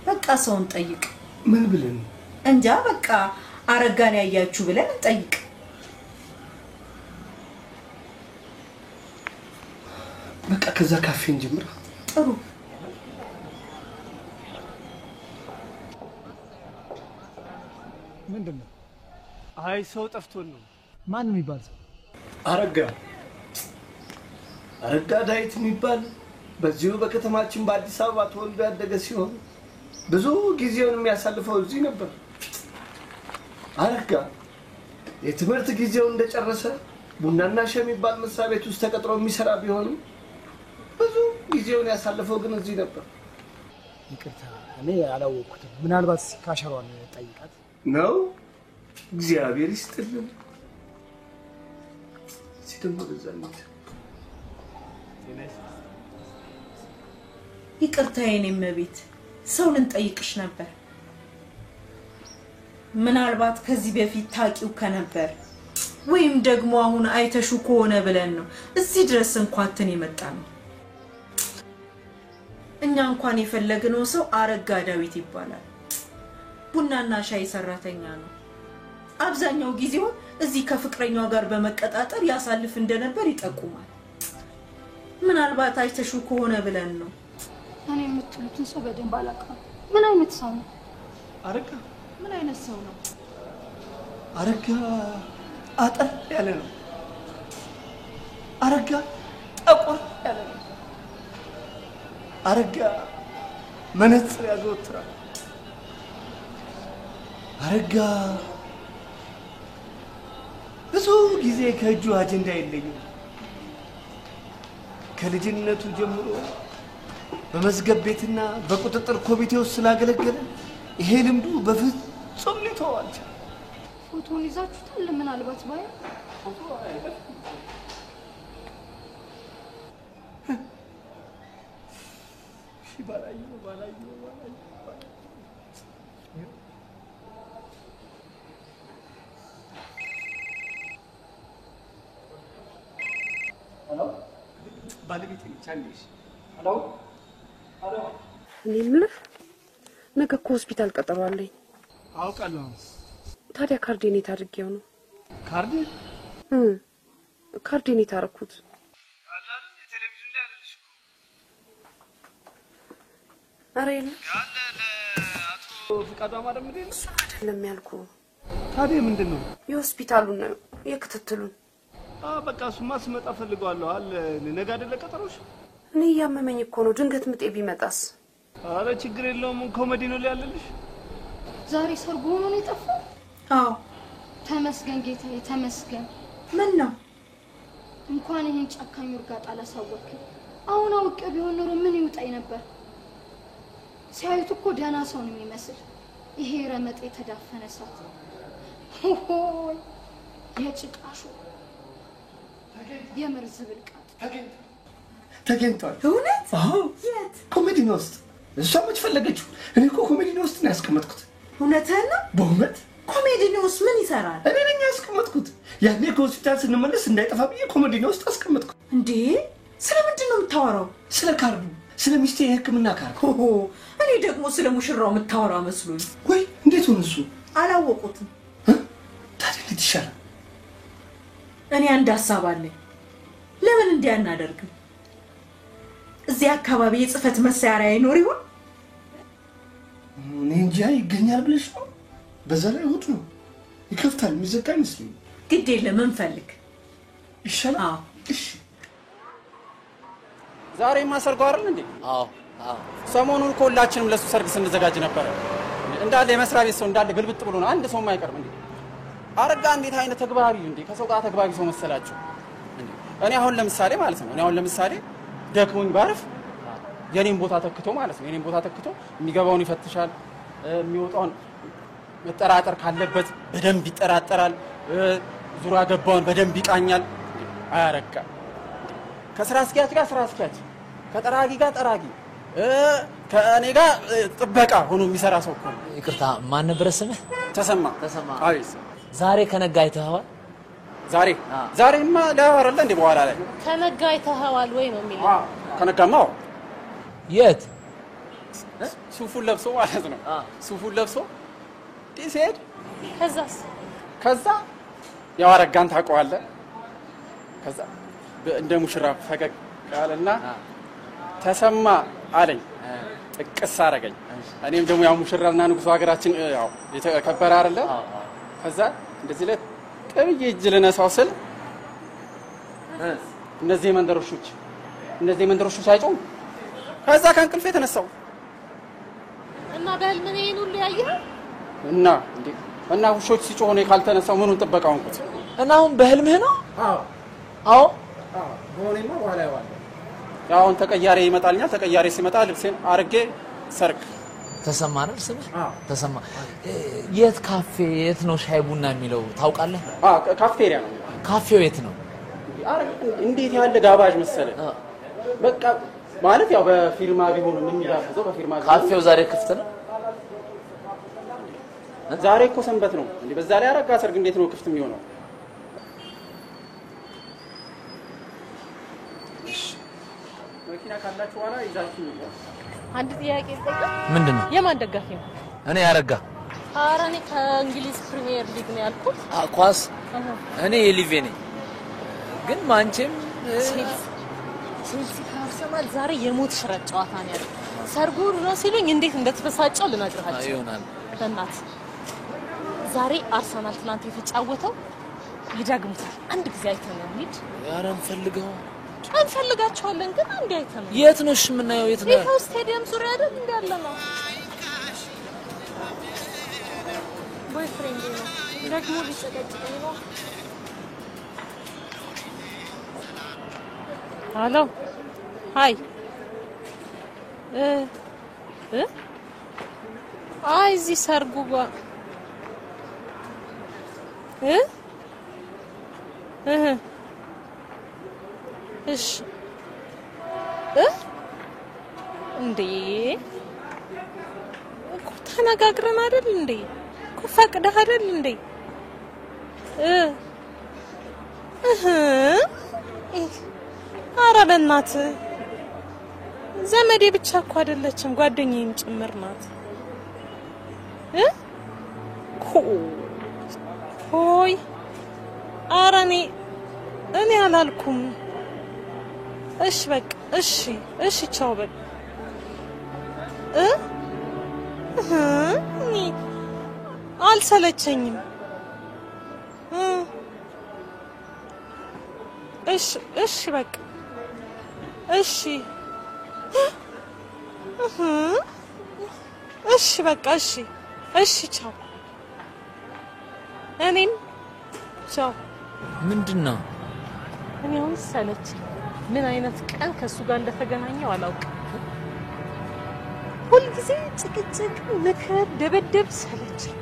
በቃ ሰውን ጠይቅ። ምን ብለን? እንጃ በቃ አረጋን ያያችሁ ብለን እንጠይቅ። በቃ ከዛ ካፌ እንጀምር። ጥሩ። ምንድነው? አይ ሰው ጠፍቶን ነው። ማን የሚባል ሰው? አረጋ ዳዊት የሚባል በዚሁ በከተማችን በአዲስ አበባ ተወልዶ ያደገ ሲሆን ብዙ ጊዜውን የሚያሳልፈው እዚህ ነበር። አረጋ የትምህርት ጊዜውን እንደጨረሰ ቡናና ሻይ የሚባል መስሪያ ቤት ውስጥ ተቀጥሮ የሚሰራ ቢሆንም ብዙ ጊዜውን ያሳልፈው ግን እዚህ ነበር። ይቅርታ እኔ አላወቅኩትም። ምናልባት ካሸሯን ጠይቃት ነው። እግዚአብሔር ይስጥልን። ሲደሞ በዛነት ይቅርታ የኔ እመቤት፣ ሰው ልንጠይቅሽ ነበር። ምናልባት ከዚህ በፊት ታቂው ከነበር ወይም ደግሞ አሁን አይተሹ ከሆነ ብለን ነው እዚህ ድረስ እንኳን የመጣ ነው። እኛ እንኳን የፈለግነው ሰው አረጋ ዳዊት ይባላል። ቡናና ሻይ ሰራተኛ ነው። አብዛኛው ጊዜው እዚህ ከፍቅረኛው ጋር በመቀጣጠር ያሳልፍ እንደነበር ይጠቁማል። ምናልባት አይተሹ ከሆነ ብለን ነው። እኔ የምትሉትን ሰው በደንብ አላውቅም። ምን አይነት ሰው ነው? አረጋ ምን አይነት ሰው ነው? አረጋ አጠር ያለ ነው። አረጋ ጠቆር ያለ ነው። አረጋ መነጽር ያዘወትራል። አረጋ ብዙ ጊዜ ከእጁ አጀንዳ የለኝም። ከልጅነቱ ጀምሮ በመዝገብ ቤትና በቁጥጥር ኮሚቴ ውስጥ ስላገለገለ ይሄ ልምዱ በፍጹም ሊተወው አልቻለም። ፎቶውን ይዛችሁታል? ምናልባት ባይ ባላዩ ባለቤቴ ነች። አንዴሽ ሄሎ ሄሎ። እኔ የምልህ ነገ እኮ ሆስፒታል ቀጠሮ አለኝ። አውቃለሁ። ታዲያ ካርዴን የት አድርጌው ነው? ካርድ ካርዴን የት አደረኩት? ኧረ የለም ፍቃዱ አማረ ምንድን ነው? አይደለም ያልኩህ። ታዲያ ምንድን ነው? የሆስፒታሉን ነው የክትትሉን። በቃ እሱማ ስመጣ ፈልገዋለሁ አለ። ነገ አይደለ ቀጠሮሽ? እኔ እያመመኝ እኮ ነው። ድንገት ምጤ ቢመጣስ? ኧረ ችግር የለውም። ኮሜዲ ነው ያለልሽ። ዛሬ ሰርጉ ሆኖ ነው የጠፋው? አዎ ተመስገን ጌታዬ ተመስገን። ምን ነው እንኳን ይሄን ጨካኝ እርጋጥ አላሳወቅኝ። አሁን አውቄው ቢሆን ኖሮ ምን ይውጣኝ ነበር? ሲያዩት እኮ ደህና ሰው ነው የሚመስል። ይሄ ረመጥ የተዳፈነ እሳት ሆይ የጭቃሹ የመርዝ ብልቃጥ ተገኝቷል። እውነት? አዎ። የት? ኮሜዲና ውስጥ። እሷ መች ፈለገችው? እኔ እኮ ኮሜዲና ውስጥ ነው ያስቀመጥኩት። እውነትህን ነው? በእውነት ኮሜዲና ውስጥ ምን ይሰራል? እኔ ነኝ ያስቀመጥኩት። ያኔ ከሆስፒታል ስንመለስ እንዳይጠፋ ብዬ ኮሜዲና ውስጥ አስቀመጥኩት። እንዴ ስለምንድን ነው የምታወራው? ስለ ካርዱ፣ ስለ ሚስቴ የሕክምና ካርድ። እኔ ደግሞ ስለ ሙሽራው የምታወራ መስሎኝ። ወይ እንዴት ሆነ እሱ? አላወቁትም። ታዲያ እንዴት ይሻላል? እኔ አንድ ሀሳብ አለኝ። ለምን እንዲህ አናደርግም? እዚህ አካባቢ የጽህፈት መሳሪያ አይኖር ይሆን? እኔ እንጃ። ይገኛል ብለሽ ነው? በዛ ላይ እሑድ ነው፣ ይከፍታል። የሚዘጋ አይመስለኝም። ግድ የለም እንፈልግ ይሻላል። እሺ ዛሬማ ሰርጉ አይደል እንዴ? አዎ አዎ። ሰሞኑን እኮ ሁላችንም ለሱ ሰርግ ስንዘጋጅ ነበር። እንዳለ የመስሪያ ቤት ሰው እንዳለ ግልብጥ ብሎ ነው። አንድ ሰውም አይቀርም እንዴ። አረጋ እንዴት አይነት ተግባቢ እንዴ! ከሰው ጋር ተግባቢ ሰው መሰላችሁ እንዴ? እኔ አሁን ለምሳሌ ማለት ነው ደክሞኝ ባርፍ የኔን ቦታ ተክቶ ማለት ነው። የኔን ቦታ ተክቶ የሚገባውን ይፈትሻል፣ የሚወጣውን መጠራጠር ካለበት በደንብ ይጠራጠራል፣ ዙራ ገባውን በደንብ ይቃኛል። አያረጋ ከስራ አስኪያጅ ጋር ስራ አስኪያጅ፣ ከጠራጊ ጋር ጠራጊ፣ ከእኔ ጋር ጥበቃ ሆኖ የሚሰራ ሰው እኮ ነው። ይቅርታ ማን ነበር ስምህ? ተሰማ። አቤት። ዛሬ ከነጋ አይተኸዋል? ዛሬማ ላወራለ እንዴ? በኋላ ላይ ከነጋ አይተኸዋል ወይ ነው የሚለው? ከነጋማ የት? ሱፉን ለብሶ ማለት ነው። ሱፉን ለብሶ ሲሄድ ከዛ ያው አረጋን ታውቀዋለህ። ከዛ እንደ ሙሽራ ፈገግ አለና ተሰማ አለኝ። ጥቅስ አረገኝ። እኔም ደግሞ ያው ሙሽራና ንጉሱ ሀገራችን ያው የተከበረ አይደለ? ከዛ እንደዚህ ላይ ቀብዬ እጅ ልነሳው ስል እነዚህ መንደሮሾች አይጮም። ከዛ ከእንቅልፌ ተነሳው እና በህልም ነው ይሄን ሁሉ ያየህ? እና ውሾች ሲጮሁ ነው ካልተነሳው ምኑን ጥበቃው እንኩት? እና አሁን በህልምህ ነው? አዎ በሆነማ በኋላ ያዋለ ያው አሁን ተቀያሪ ይመጣልኛል። ተቀያሪ ሲመጣ ልብሴን አርጌ ሰርግ። ተሰማ ነው ስምህ? ተሰማ። የት ካፌ የት ነው ሻይ ቡና የሚለው ታውቃለህ? ካፍቴሪያ ነው። ካፌው የት ነው? እንዴት ያለ ጋባዥ መሰለህ። በቃ ማለት ያው በፊርማ ቢሆን ምን የሚጋብዘው በፊርማ ቢሆን። ካፌው ዛሬ ክፍት ነው? ዛሬ እኮ ሰንበት ነው እንዴ? በዛ ላይ አረጋ ሰርግ እንዴት ነው ክፍት የሚሆነው? መኪና ካላችሁ በኋላ ይዛችሁ ነው። አንድ ጥያቄ ልጠይቅ። ምንድነው? የማን ደጋፊ ነው? እኔ ያረጋ። ኧረ እኔ ከእንግሊዝ ፕሪሚየር ሊግ ነው ያልኩት። ኳስ እኔ የሊቬ ነኝ። ግን ማንቼም ቼልሲ ከአርሰናል ዛሬ የሞት ሽረት ጨዋታ ነው ያለው። ሰርጉ ነው ሲሉኝ እንዴት እንደተበሳጨው ልነግርሃቸው ይሆናል። በእናት ዛሬ አርሰናል ትናንት የተጫወተው ይዳግሙታል። አንድ ጊዜ አይተን ነው እንሂድ። ኧረ እንፈልጋቸዋለን ግን አንዴ አይተን ነው። የት ነው እሺ የምናየው? የት ነው? ይኸው ስቴዲየም ዙሪያ አይደል እንዳለ ነው። ቦይፍሬንድ ነው ደግሞ ሊጨቀጭቀኝ ነው። ሄሎ ሃይ አይ እዚህ ሰርጉ ጋር እሺ እንዴ እኮ ተነጋግረን አይደል እንዴ እኮ ፈቅደህ አይደል እንዴ ኧረ በእናትህ ዘመዴ ብቻ እኮ አይደለችም ጓደኛዬም ጭምር ናት። ሆይ ኧረ እኔ አላልኩም። እሺ በቃ እሺ ቻው በቃ እኔ አልሰለቸኝም። እሺ በቃ እሺ በቃ እሺ ቻው። እኔም ቻው። ምንድነው? እኔ አሁን ሰለቸኝ። ምን አይነት ቀን ከሱ ጋር እንደተገናኘው አላውቅም። ሁል ጊዜ ጭቅጭቅ፣ ምክር፣ ደበደብ ሰለቸኝ።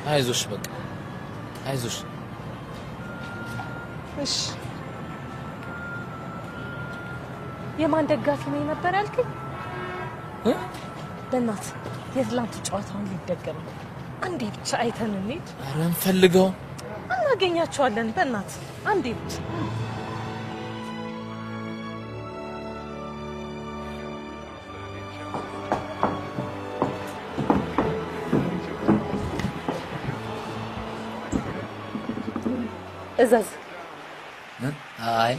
አይዞሽ በቃ አይዞሽ። እሺ የማን ደጋፊ ነው ነበር ያልከኝ? በእናትህ የትላንቱ ጨዋታውን ሊደገም ነው። አንዴ ብቻ አይተን እንሂድ። ኧረ እንፈልገው እናገኛቸዋለን። በእናትህ አንዴ ብቻ እዛዝ። አይ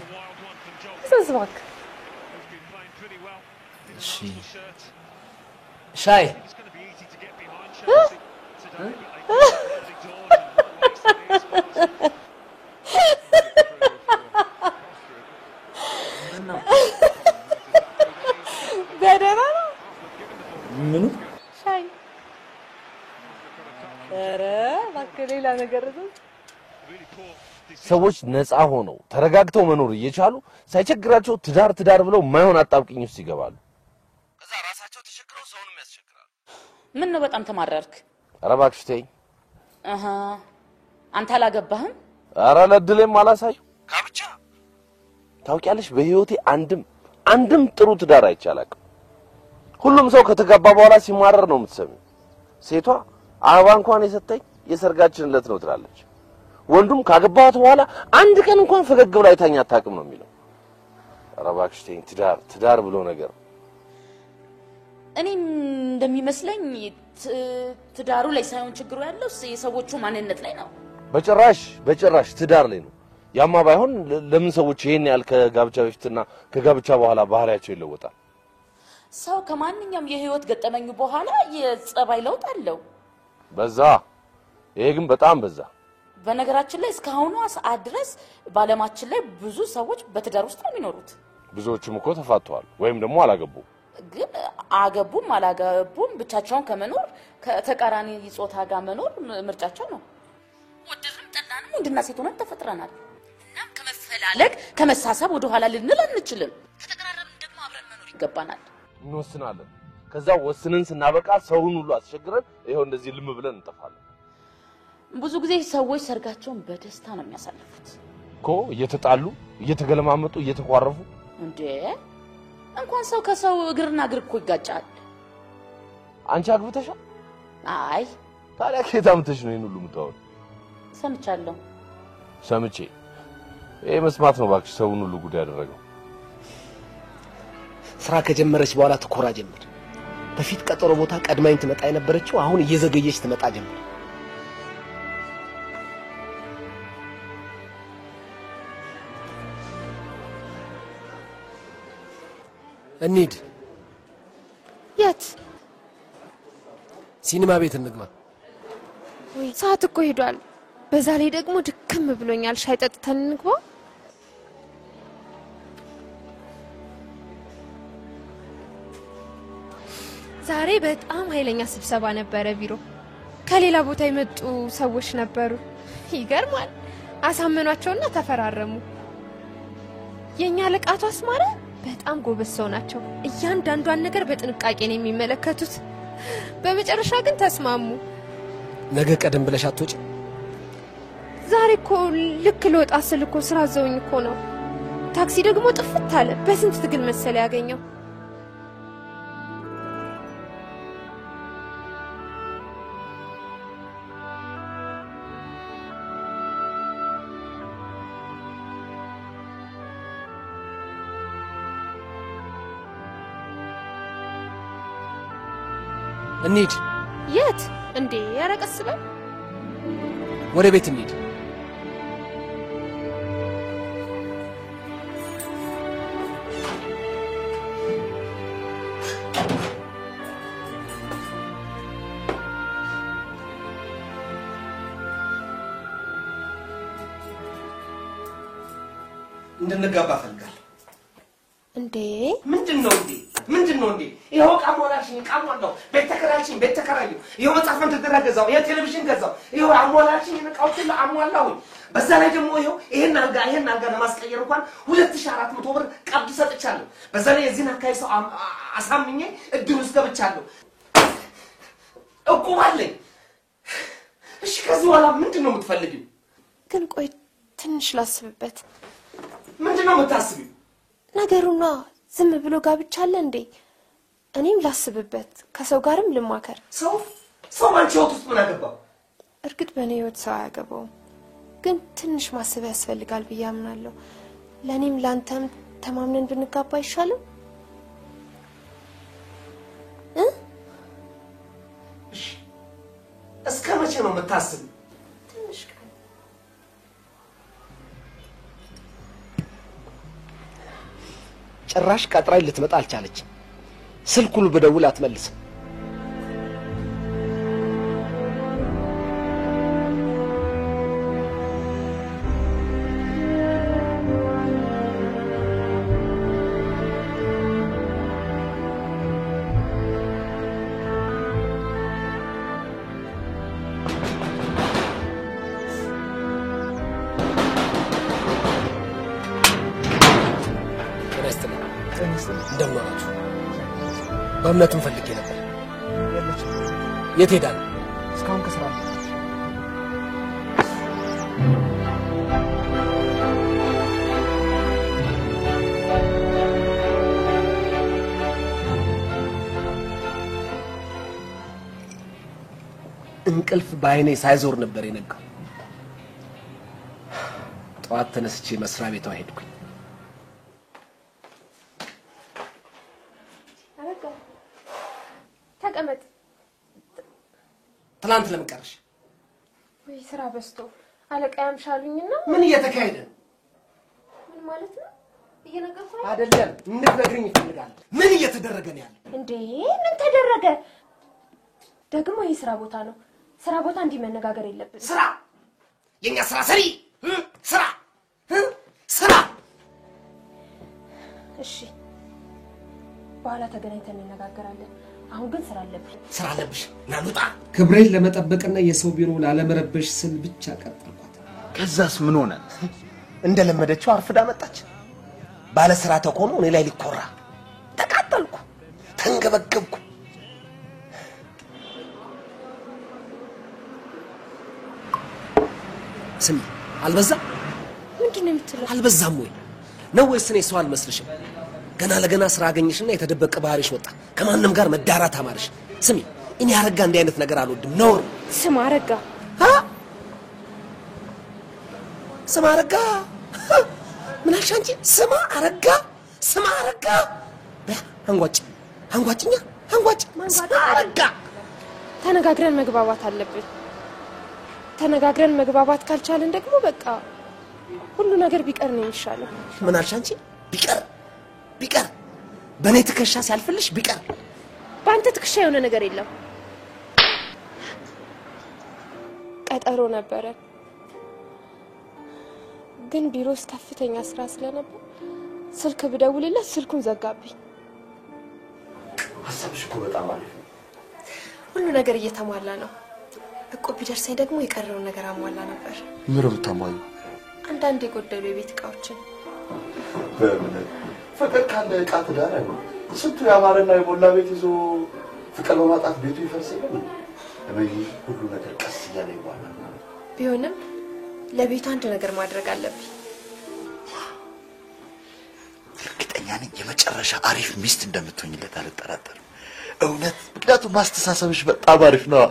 እዛዝ እባክህ። እሺ ሻይ በደህና ነው? ምኑ ሻይ? ኧረ እባክህ ሌላ ነገር ነው። ሰዎች ነፃ ሆነው ተረጋግተው መኖር እየቻሉ ሳይቸግራቸው ትዳር ብለው ማይሆን አጣብቂኝ ውስጥ ይገባሉ። ከዛ ራሳቸው ተሸክረው ሰውንም ያስቸግራሉ። ምን ነው በጣም ተማረርክ? ኧረ እባክሽ ተይኝ። አንተ አላገባህም? ኧረ ለድሌም አላሳዩ ጋብቻ። ታውቂያለሽ በህይወቴ አንድም ጥሩ ትዳር አይቻላቅም። ሁሉም ሰው ከተጋባ በኋላ ሲማረር ነው የምትሰሚው። ሴቷ አበባ እንኳን የሰጠኝ የሰርጋችን ዕለት ነው ትላለች። ወንዱም ካገባት በኋላ አንድ ቀን እንኳን ፈገግ ብላ አይታኝ አታውቅም ነው የሚለው። ኧረ እባክሽ ተይኝ። ትዳር ብሎ ነገር እኔም እንደሚመስለኝ ትዳሩ ላይ ሳይሆን ችግሩ ያለው የሰዎቹ ማንነት ላይ ነው። በጭራሽ ትዳር ላይ ነው። ያማ ባይሆን ለምን ሰዎች ይሄን ያህል ከጋብቻ በፊትና ከጋብቻ በኋላ ባህሪያቸው ይለወጣል? ሰው ከማንኛውም የህይወት ገጠመኙ በኋላ የጸባይ ለውጥ አለው። በዛ ይሄ ግን በጣም በዛ። በነገራችን ላይ እስካሁኗ ሰዓት ድረስ ባለማችን ላይ ብዙ ሰዎች በትዳር ውስጥ ነው የሚኖሩት። ብዙዎችም እኮ ተፋተዋል ወይም ደግሞ አላገቡም። ግን አገቡም አላገቡም ብቻቸውን ከመኖር ከተቃራኒ ጾታ ጋር መኖር ምርጫቸው ነው። ወደድንም ጠላንም ወንድና ሴት ሆነን ተፈጥረናል። እናም ከመፈላለግ ከመሳሳብ ወደ ኋላ ልንል አንችልም። ከተቀራረብን ደግሞ አብረን መኖር ይገባናል። እንወስናለን። ከዛ ወስነን ስናበቃ ሰውን ሁሉ አስቸግረን ይሄው እንደዚህ ልም ብለን እንጠፋለን። ብዙ ጊዜ ሰዎች ሰርጋቸውን በደስታ ነው የሚያሳልፉት እኮ እየተጣሉ እየተገለማመጡ እየተቋረፉ። እንዴ እንኳን ሰው ከሰው እግርና እግር እኮ ይጋጫል። አንቺ አግብተሻል? አይ ታዲያ ከየት አምጥተሽ ነው ይሄን ሁሉ የምታወሪው? ሰምቻለሁ። ሰምቼ ይሄ መስማት ነው እባክሽ ሰውን ሁሉ ጉድ ያደረገው። ስራ ከጀመረች በኋላ ትኮራ ጀመር። በፊት ቀጠሮ ቦታ ቀድማኝ ትመጣ የነበረችው አሁን እየዘገየች ትመጣ ጀመር። እንሂድ። የት? ሲኒማ ቤት እንግባ። ወይ ሰዓት እኮ ሄዷል። በዛ ላይ ደግሞ ድክም ብሎኛል። ሻይ ጠጥተን እንግባ። ዛሬ በጣም ኃይለኛ ስብሰባ ነበረ ቢሮ። ከሌላ ቦታ የመጡ ሰዎች ነበሩ። ይገርማል። አሳመኗቸውና ተፈራረሙ። የኛ ለቃቱ አስማረ በጣም ጎበዝ ሰው ናቸው። እያንዳንዷን ነገር በጥንቃቄ ነው የሚመለከቱት። በመጨረሻ ግን ተስማሙ። ነገ ቀደም ብለሽ አትወጪ? ዛሬ እኮ ልክ ልወጣ ስል እኮ ስራ ዘውኝ እኮ ነው። ታክሲ ደግሞ ጥፍት አለ። በስንት ትግል መሰለ ያገኘው። እንሂድ። የት እንዴ? ያረቀስበል ወደ ቤት እንሂድ። እንድንጋባ ፈልጋለሁ። እንዴ ምንድነው እንዴ? ምንድነው እንዴ? ይሄው ቃሞላሽኝ ቃሞላው ቤት ተከራዩ ይሄው መጽሐፍን ተደረገዛው ይሄ ቴሌቪዥን ገዛው ይሄው አሞላሽኝ ነቃውትን አሟላው። በዛ ላይ ደግሞ ይሄን አልጋ ለማስቀየር እንኳን 2400 ብር ቀብድ ሰጥቻለሁ። በዛ ላይ የዚህን አካይ ሰው አሳምኜ እድል ውስጥ ገብቻለሁ። እቆማለኝ። እሺ ከዚህ በኋላ ምንድነው የምትፈልጊው? ግን ቆይ ትንሽ ላስብበት። ምንድነው የምታስቢው? ነገሩና ዝም ብሎ ጋብቻ አለ እንዴ? እኔም ላስብበት፣ ከሰው ጋርም ልማከር። ሰው ባንቺ ህይወት ውስጥ ምን አገባው? እርግጥ በእኔ ህይወት ሰው አያገባውም፣ ግን ትንሽ ማሰብ ያስፈልጋል ብዬ አምናለሁ። ለእኔም ላንተም ተማምነን ብንጋባ አይሻልም? እስከ መቼ ነው የምታስቢው? ትንሽ ቀን ጭራሽ ቀጥራይ ልትመጣ አልቻለች። ስልኩን በደውል አትመልስም። እንደምን ዋላችሁ? በእምነቱም ፈልጌ ነበር። የት ሄዳ ነው? እስካሁን ከስራ እንቅልፍ በአይኔ ሳይዞር ነበር የነጋው። ጠዋት ተነስቼ መስሪያ ቤቷ ሄድኩኝ። ተቀመጥ። ትናንት ለምን ቀረሽ? ወይ ስራ በዝቶ አለቃ ያምሻሉኝና። ምን እየተካሄደ ነው? ምን ማለት ነው? እየነገርኩህ አይደለም፣ እንድትነግሪኝ ይፈልጋል። ምን እየተደረገ ነው ያለው? እንዴ ምን ተደረገ? ደግሞ ይህ ስራ ቦታ ነው። ስራ ቦታ እንዲህ መነጋገር የለብንም። ስራ የኛ ስራ ሰሪ ስራ። እሺ በኋላ ተገናኝተን እንነጋገራለን። አሁን ግን ስራ አለብሽ። ናሉጣ ክብሬን ለመጠበቅና የሰው ቢሮ ላለመረበሽ ስል ብቻ ቀጠልኳት። ከዛስ ምን ሆነ? እንደለመደችው አርፍዳ መጣች። ባለ ስራ ተኮኑ እኔ ላይ ሊኮራ ተቃጠልኩ፣ ተንገበገብኩ። ስሚ፣ አልበዛም? ምንድነው የምትለው? አልበዛም ወይ ነው ወይስ እኔ ሰው አልመስልሽም? ገና ለገና ስራ አገኘሽና የተደበቀ ባህሪሽ ወጣ። ከማንም ጋር መዳራት አማርሽ። ስሚ፣ እኔ አረጋ እንዲህ አይነት ነገር አልወድም። ነውር። ስም አረጋ ስም አረጋ ምን አልሽ አንቺ? ስም አረጋ አንጓጭኛ አረጋ። ተነጋግረን መግባባት አለብን። ተነጋግረን መግባባት ካልቻለን ደግሞ በቃ ሁሉ ነገር ቢቀር ነው የሚሻለው። ምን አልሽ አንቺ? ቢቀር በኔ ትከሻ ሲያልፍልሽ ቢቀር። በአንተ ትከሻ የሆነ ነገር የለም። ቀጠሮ ነበረ። ግን ቢሮስ ከፍተኛ ስራ ስለነበር ስልክ ብደውልለት ስልኩን ዘጋብኝ። ሀሳብሽ እኮ በጣም አሪፍ ነው። ሁሉ ነገር እየተሟላ ነው። እኮ ቢደርሰኝ ደግሞ የቀረውን ነገር አሟላ ነበር። ምንም ተሟላ አንዳንድ የጎደሉ የቤት እቃዎችን በእምነት ፍቅር ካለ እቃ ትዳር ነው። ስንቱ ያማረና የሞላ ቤት ይዞ ፍቅር በማጣት ቤቱ ይፈርሳል። እመይ ሁሉ ነገር ቀስ እያለ ይዋላል። ቢሆንም ለቤቱ አንድ ነገር ማድረግ አለብኝ። እርግጠኛ ነኝ የመጨረሻ አሪፍ ሚስት እንደምትሆኝለት አልጠራጠርም። እውነት ምክንያቱም ማስተሳሰብሽ በጣም አሪፍ ነው።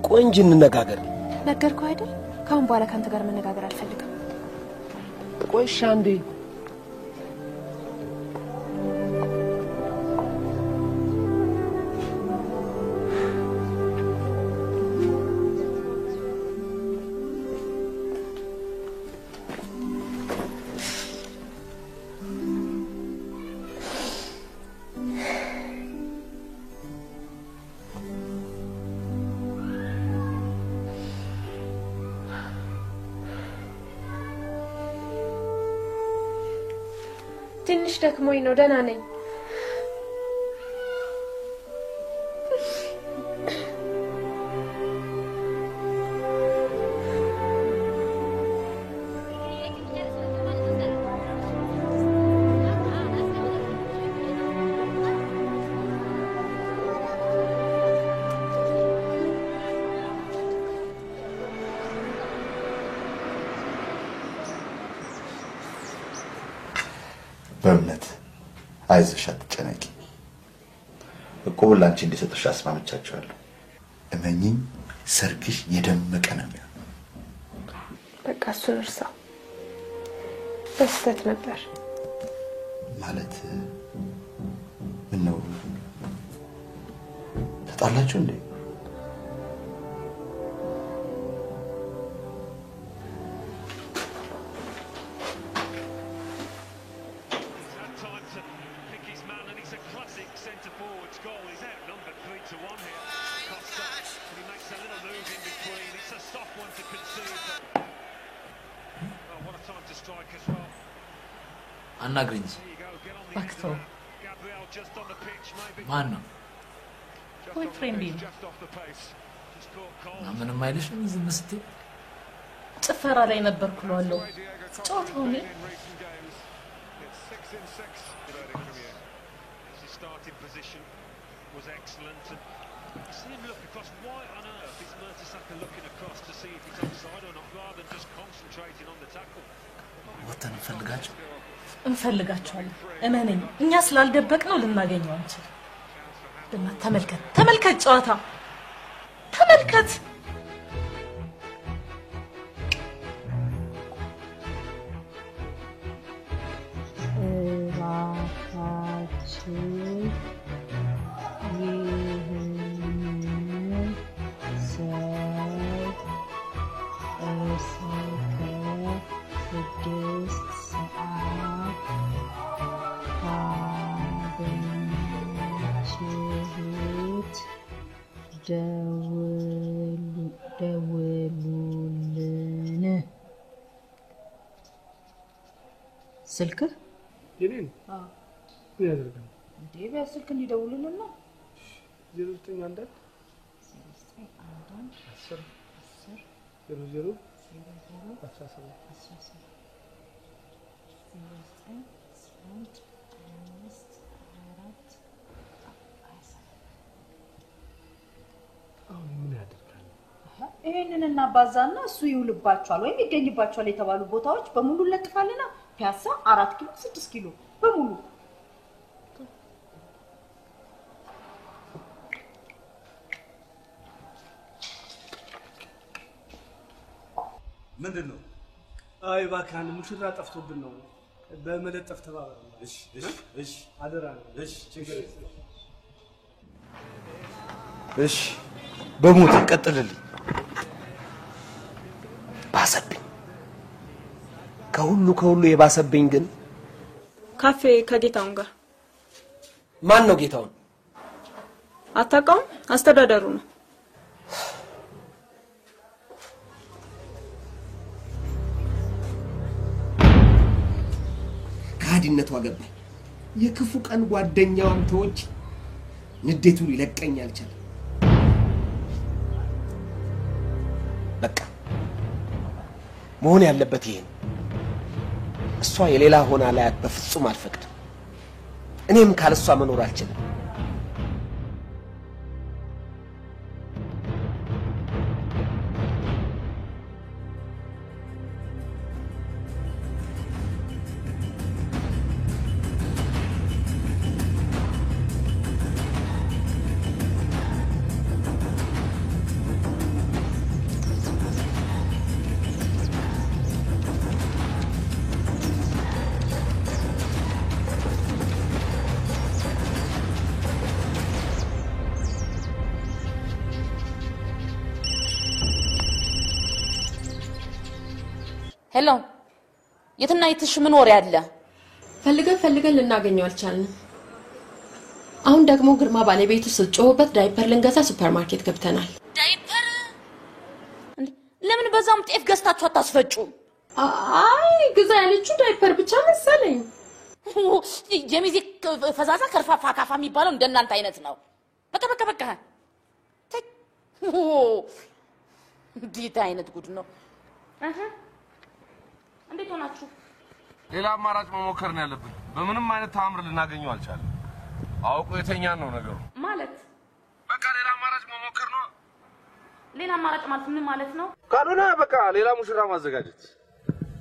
ቆንጆ እንነጋገር። ነገርኩህ አይደል? ካሁን በኋላ ካንተ ጋር መነጋገር አልፈልግም። ቆይሽ አንዴ ትንሽ ደክሞኝ ነው። ደህና ነኝ። በእምነት አይዞሽ አትጨነቂ። እቁብ ላንቺ እንዲሰጥሽ አስማምቻቸዋለሁ። እመኚኝ ሰርግሽ የደመቀ ነው የሚሆነው። በቃ እሱን እርሳው። በስተት ነበር ማለት ምን ነው ተጣላችሁ እንዴ? አናግሪኝ። ባክቶ ማን ነው? ቦይፍሬንድ ነው። ምንም አይልሽም ዝም ስትይ? ጭፈራ ላይ ነበርኩ እለዋለሁ። ጨዋታው እኔ ወተን እንፈልጋቸዋለን። እመነኝ፣ እኛ ስላልደበቅነው ልናገኘው አንችል። ተመልከት ጨዋታ ተመልከት። ደውሉልን። ስልክ የኔን ምን ያደርጋል እንዴ? በስልክ እንዲደውሉልን ነው። 0911 10 00 ምን ያደርጋል? ይሄንን እናባዛና እሱ ይውልባቸዋል ወይም ይገኝባቸዋል የተባሉ ቦታዎች በሙሉ ለጥፋልና ፒያሳ 4 ኪሎ 6 ኪሎ በሙሉ ምንድነው? አይ ባካን ሙሽራ ጠፍቶብን ነው። በመለጠፍ ተባባሪ። እሺ አደራ ነው። ችግር እሺ በሞት ቀጥልልኝ። ባሰብኝ ከሁሉ የባሰብኝ ግን ካፌ ከጌታውን ጋር። ማን ነው ጌታውን? አታውቀውም? አስተዳደሩ ነው። ከሃዲነቷ ገባኝ። የክፉ ቀን ጓደኛዋን ተወች። ንዴቱ ሊለቀኝ አልቻለም። በቃ መሆን ያለበት ይሄ ነው። እሷ የሌላ ሆና ላያት በፍጹም አልፈቅድም። እኔም ካለሷ መኖር አልችልም። ሄሎ የትና የትሽ ምን ወሬ አለ? ፈልገን ልናገኘው አልቻልንም። አሁን ደግሞ ግርማ ባለቤቱ ስልጮህበት ዳይፐር ልንገዛ ሱፐርማርኬት ገብተናል። ዳይፐር ለምን በዛም ጤፍ ገዝታችሁ አታስፈጩ? አይ ግዛ ያለችው ዳይፐር ብቻ መሰለኝ። የሚዜ ፈዛዛ ከርፋፋ ካፋ የሚባለው እንደናንተ አይነት ነው። በቃ እንዴት አይነት ጉድ ነው? እንዴት ሆናችሁ? ሌላ አማራጭ መሞከር ነው ያለብን። በምንም አይነት ታምር ልናገኘው አልቻለም። አውቆ የተኛን ነው ነገሩ። ማለት በቃ ሌላ አማራጭ መሞከር ነው። ሌላ አማራጭ ማለት ምን ማለት ነው? ካልሆነ በቃ ሌላ ሙሽራ ማዘጋጀት።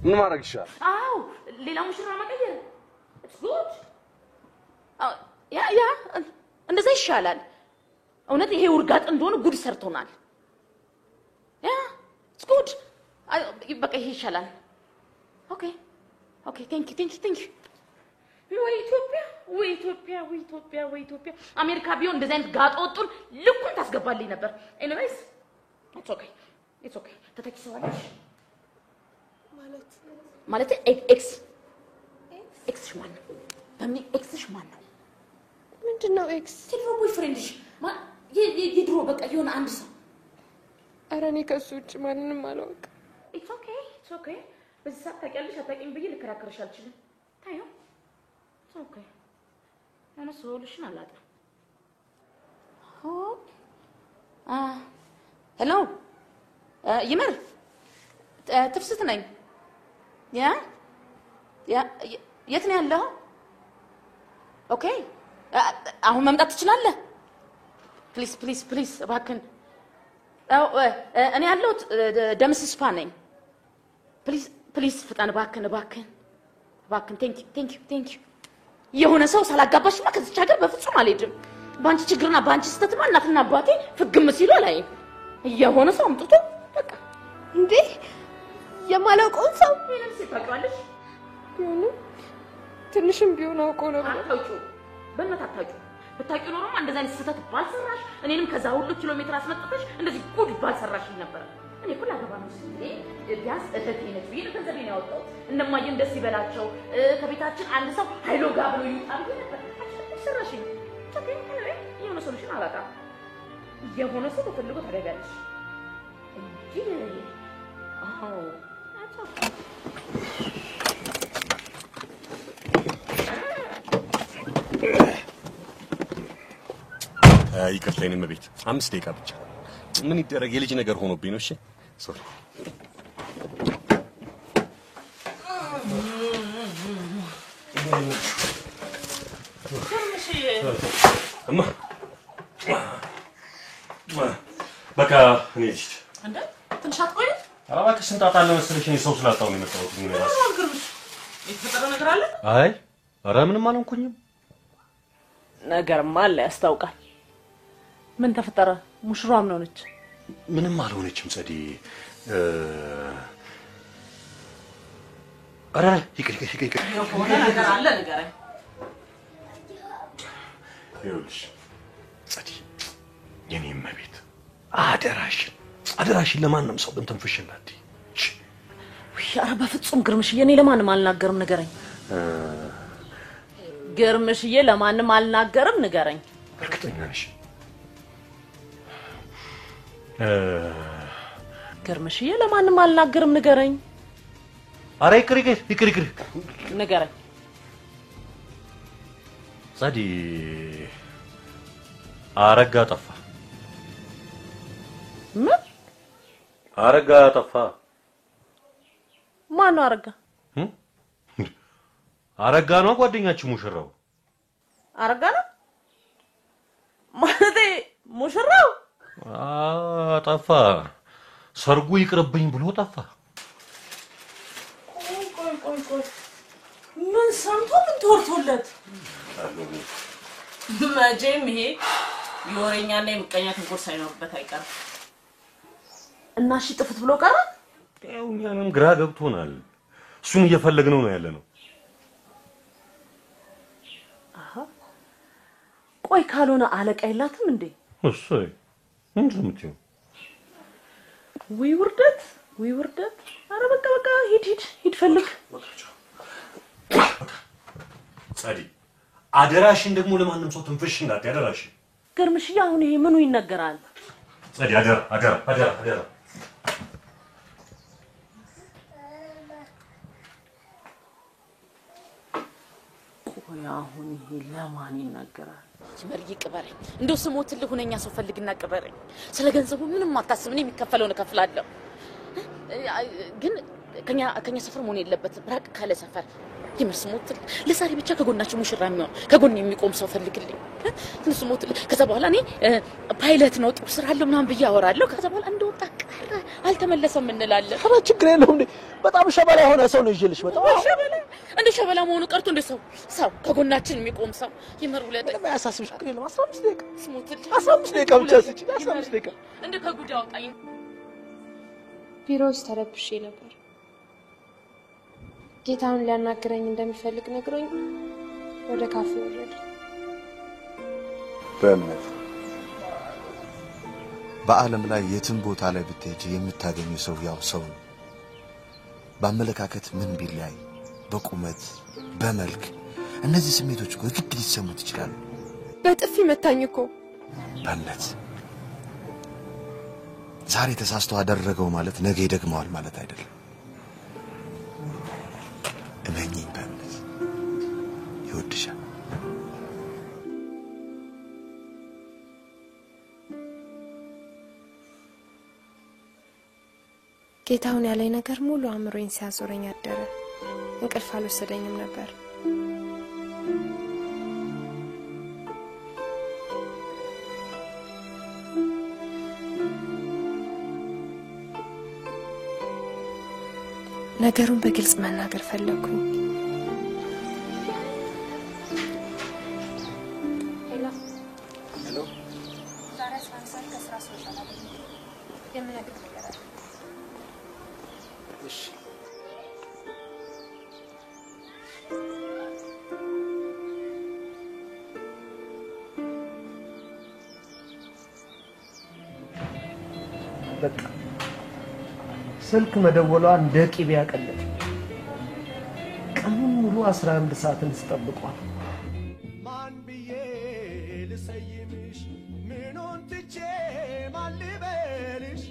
ምን ማድረግ ይሻላል? አዎ ሌላ ሙሽራ መቀየር። It's good. ያ እንደዛ ይሻላል። እውነት ይሄ ውርጋጥ እንደሆነ ጉድ ሰርቶናል። ያ it's good. በቃ ይሄ ይሻላል። Okay. Thank you. ወይ ኢትዮጵያ አሜሪካ ቢሆን እንደዚህ አይነት ጋጥ ወጡን ልኩን ታስገባልኝ ነበር። Anyways, it's okay. ተተኪ ሰዋለሽ ማለት ኤክስ ማን ነው? በምን ኤክስሽ ማን ነው? ምንድነው ኤክስ? የድሮ ቦይፍሬንድሽ የድሮ በቃ የሆነ አንድ ሰው። ኧረ እኔ ከሱ ውጭ ማንንም አላውቅም። It's okay. በዚህ ሰዓት ታውቂያለሽ አታውቂም ብዬ ልከራከርሽ አልችልም። ታየው It's okay. እኔ ሶሉሽን አላጣም። ሄሎ ይመር ትፍስት ነኝ። ያ የት ነው ያለው? ኦኬ አሁን መምጣት ትችላለህ? ፕሊዝ እባክህን። እኔ ያለሁት ደምስ ስፓ ነኝ። ፕሊዝ ፍጠን እባክህን። ቴንክ ዩ የሆነ ሰው ሳላጋባሽማ ከዚች ሀገር በፍጹም አልሄድም። ባንቺ ችግርና ባንቺ ስተትማ እናትና አባቴ ፍግም ሲሉ አላይም። የሆነ ሰው አምጥቶ በቃ እንዴ የማላውቀውን ሰው ምንም ሲታውቂዋለሽ ቢሆንም ትንሽም ቢሆን አውቀው ነበር። አታውቂው በእናትህ ብታውቂው ኖሮማ እንደዛ አይነት ስህተት ባልሰራሽ እኔንም ከዛ ሁሉ ኪሎ ሜትር አስመጥተሽ እንደዚህ ጉድ ባልሰራሽ ነበር። እኔ እኮ ላገባ ነው ቢያንስ እህቴ ነች ብዬ ገንዘቤን ያወጣሁት። እነማየም ደስ ይበላቸው ከቤታችን አንድ ሰው ኃይሎ ጋር ብሎ ይውጣ ብዬ ነበር። ሰራሽኝ የሆነ ሶሉሽን አላጣም። የሆነ ሰው ተፈልጎ ታገቢያለሽ እንጂ ይቅርታ የኔ መቤት 5 ደቂቃ ብቻ። ምን ይደረግ የልጅ ነገር ሆኖብኝ ነው። እሺ ሶሪ። እማ በቃ እኔ ልጅ እንደ ትንሽ አትቆይም? ኧረ እባክሽ ስንት አጣለ መሰለሽ። እኔ ሰው ስላጣሁ ነው የመጣሁት። ምን እራሱ የተፈጠረ ነገር አለ? አይ ኧረ ምንም አልሆንኩኝም። ነገርማ አለ ያስታውቃል። ምን ተፈጠረ? ሙሽራዋ ምን ሆነች? ምንም አልሆነችም ጸዲ። ኧረ ይቅር ነገር አለ ንገረኝ። ይኸውልሽ ጸዲ የኔ እመቤት አደራሽን ለማንም ሰው እንትንፍሽ እንዳትይ። ኧረ በፍጹም ግርምሽዬ፣ እኔ ለማንም አልናገርም ንገረኝ። ግርምሽዬ ለማንም አልናገርም ንገረኝ። እርግጠኛ ነሽ? ግርምሽዬ ለማንም አልናገርም ንገረኝ። ኧረ ይቅር ንገረኝ። ጸዲ አረጋ ጠፋ። ምን? አረጋ ጠፋ? ማን ነው አረጋ? አረጋ ነው ጓደኛችሁ ሙሽራው። አረጋ ነው ማለቴ ሙሽራው? ጠፋ። ሰርጉ ይቅርብኝ ብሎ ጠፋ። ቆይ ምን ሰምቶ ምን ተወርቶለት? መቼም ይሄ የወሬኛና የምቀኛ ተንኮል ሳይኖርበት አይቀርም። እና እሺ ጥፍት ብሎ ቀረ? ያው እኛንም ግራ ገብቶናል። እሱን እየፈለግነው ነው ያለነው። ቆይ ካልሆነ አለቃ የላትም እንዴ? እሰይ ምንድን ነው የምትይው? ውይ ውርደት። ኧረ በቃ ሂድ ፈልግ። ጸዲ አደራሽን ደግሞ ለማንም ሰው ትንፍሽ እንዳትይ አደራሽን። ግርምሽዬ አሁን ይሄ ምኑ ይነገራል? ጸዲ አደራ። ቆይ አሁን ይሄ ለማን ይነገራል? ይመርይ ቅበረኝ። እንደው ስሞትልህ ሁነኛ ሰው ፈልግና ቅበረኝ። ስለ ገንዘቡ ምንም አታስብ፣ እኔ የሚከፈለውን እከፍላለሁ። ግን ከኛ ሰፈር መሆን የለበትም፣ ራቅ ካለ ሰፈር። ይመር ስሞትልህ ለዛሬ ብቻ ከጎናችሁ ሙሽራ የሚሆን ከጎን የሚቆም ሰው ፈልግልኝ። ስሞትልህ ከዛ በኋላ እኔ ፓይለት ነው ጥሩ ስራ አለው ምናምን ብዬ አወራለሁ። ከዛ በኋላ እንደወጣ ቀረ አልተመለሰም እንላለን። ኧረ ችግር የለውም። በጣም ሸበላ የሆነ ሰው ነው ይዤልሽ በጣም እንደ ሸበላ መሆኑ ቀርቶ እንደ ሰው ከጎናችን የሚቆም ሰው ይመር ሁለት ያሳስብሽ ችግር የለም። 15 ደቂቃ ስሞትልህ 15 ደቂቃ ብቻ ስጪ። 15 ደቂቃ እንደ ከጉድ አውጣኝ። ቢሮ ውስጥ ተረብሼ ነበር። ጌታውን ሊያናግረኝ እንደሚፈልግ ነግሮኝ ወደ ካፌ ወረደ። በእምነት በዓለም ላይ የትም ቦታ ላይ ብትሄጂ የምታገኙ ሰው ያው ሰው ነው። በአመለካከት ምን ቢለያይ በቁመት በመልክ እነዚህ ስሜቶች እኮ ግድ ሊሰሙት ይችላሉ። በጥፊ መታኝ እኮ። በእምነት ዛሬ ተሳስቶ አደረገው ማለት ነገ ይደግመዋል ማለት አይደለም። እመኚኝ በእምነት ይወድሻል። ጌታውን ያለኝ ነገር ሙሉ አእምሮዬን ሲያዞረኝ አደረ። እንቅልፍ አልወሰደኝም ነበር። ነገሩን በግልጽ መናገር ፈለኩኝ። ሄሎ ዛሬ ሳንሰር ከስራ ስወጣ የምነግርህ ነገር አለ። እሺ በቃ ስልክ መደወሏ እንደ ቂቤ ያቀለጠ። ቀኑን ሙሉ 11 ሰዓት እንስጠብቋል። ማን ብዬ ልሰይምሽ ምኑን ትቼ ማን ልበልሽ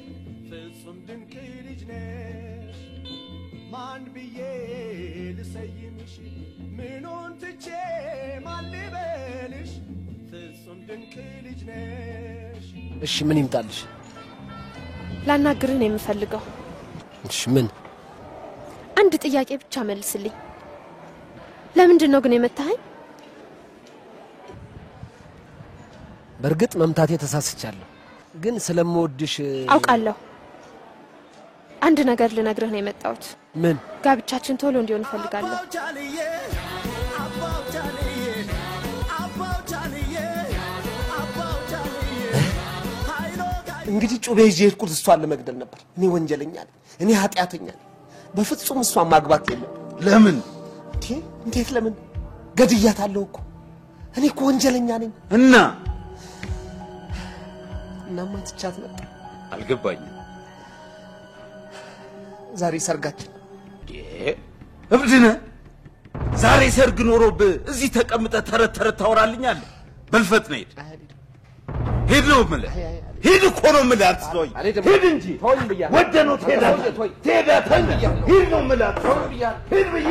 ፍጹም ድንቅ ልጅ ነሽ። ማን ብዬ ልሰይምሽ ምኑን ትቼ ማን ልበልሽ ፍጹም ድንቅ ልጅ ነሽ። እሺ ምን ይምጣልሽ? ላናግርህ ነው የምፈልገው። እሺ ምን? አንድ ጥያቄ ብቻ መልስልኝ። ለምንድን ነው ግን የመታኸኝ? በእርግጥ መምታቴ ተሳስቻለሁ፣ ግን ስለምወድሽ አውቃለሁ። አንድ ነገር ልነግርህ ነው የመጣሁት። ምን? ጋብቻችን ቶሎ እንዲሆን እፈልጋለሁ። እንግዲህ ጩቤ ይዤ ሄድኩት እሷን ለመግደል ነበር። እኔ ወንጀለኛ ነኝ፣ እኔ ኃጢአተኛ ነኝ። በፍጹም እሷን ማግባት የለም። ለምን? እንዴት ለምን? ገድያታለሁ እኮ እኔ እኮ ወንጀለኛ ነኝ። እናማ ትቻት መጣ። አልገባኝም። ዛሬ ሰርጋችን። እብድ ነህ? ዛሬ ሰርግ ኖሮብህ እዚህ ተቀምጠህ ተረት ተረት ታወራልኛለህ? በልፈት ነው ሂድ ነው የምልህ። ሂድ እኮ ነው የምልህ። አትስሎኝ ሂድ እንጂ ወደ ነው ትሄዳለህ። ሂድ ነው የምልህ። ሂድ ብዬ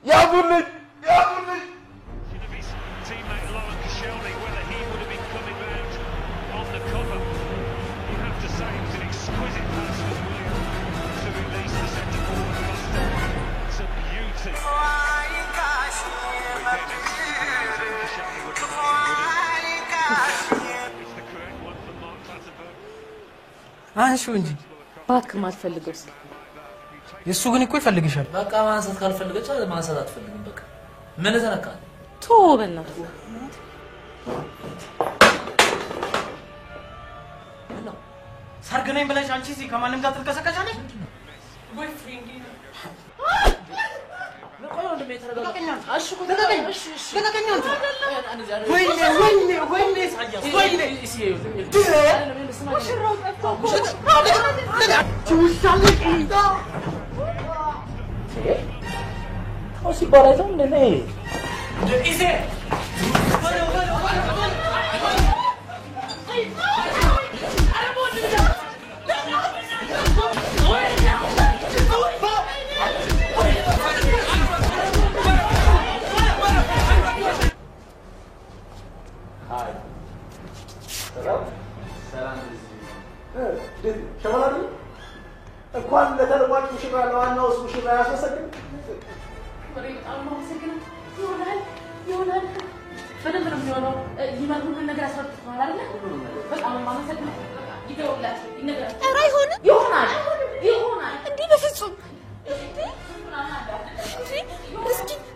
ያዙልኝ ያዙልኝ። አንሺው እንጂ እባክህ ማትፈልገው የሱ ግን እኮ ይፈልግሻል። በቃ ማንሳት ካልፈልገች ማንሳት አትፈልግም። በቃ ምን ተነካ? ቶ በእናትህ ሰርግ ነኝ ብለሽ አንቺ እዚህ ከማንም ጋር ትልቀሰቀሻለሽ? ወይ ፍሬንድ እንኳን ለተለዋጭ ሙሽራ ለዋናው ሙሽራ ያስመሰግን። ይሆናል በደንብ ነው የሚሆነው። ይመር ሁሉን ነገር አስረድተዋል አይደለ? በጣም የማመሰግነው ይደውላል ይነግራል። ኧረ አይሆንም። ይሆናል እንዲህ በፍጹም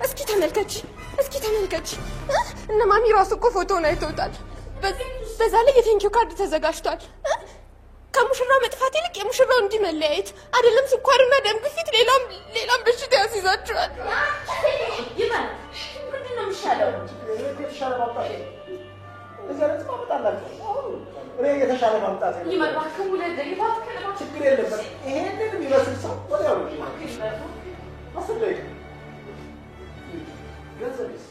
እስኪ ተመልከች፣ እስኪ ተመልከች። እነ ማሚ ራሱ እኮ ፎቶውን አይተውታል። በዛ ላይ የቴንኪው ካርድ ተዘጋጅቷል። ከሙሽራ መጥፋት ይልቅ የሙሽራው እንዲመለያየት አይደለም ስኳርና ደም ግፊት ሌላም በሽታ ያስይዛቸዋል። ይመር ምንድን ነው የሚሻለው? የተሻለ ማምጣት እዚህ ማምጣላችሁ እኔ የተሻለ ማምጣት ይመር እባክህ ውለድ እባክህ ችግር የለበት። ይሄንን የሚመስል ሰው ወዲያው አስደግ ገንዘብስ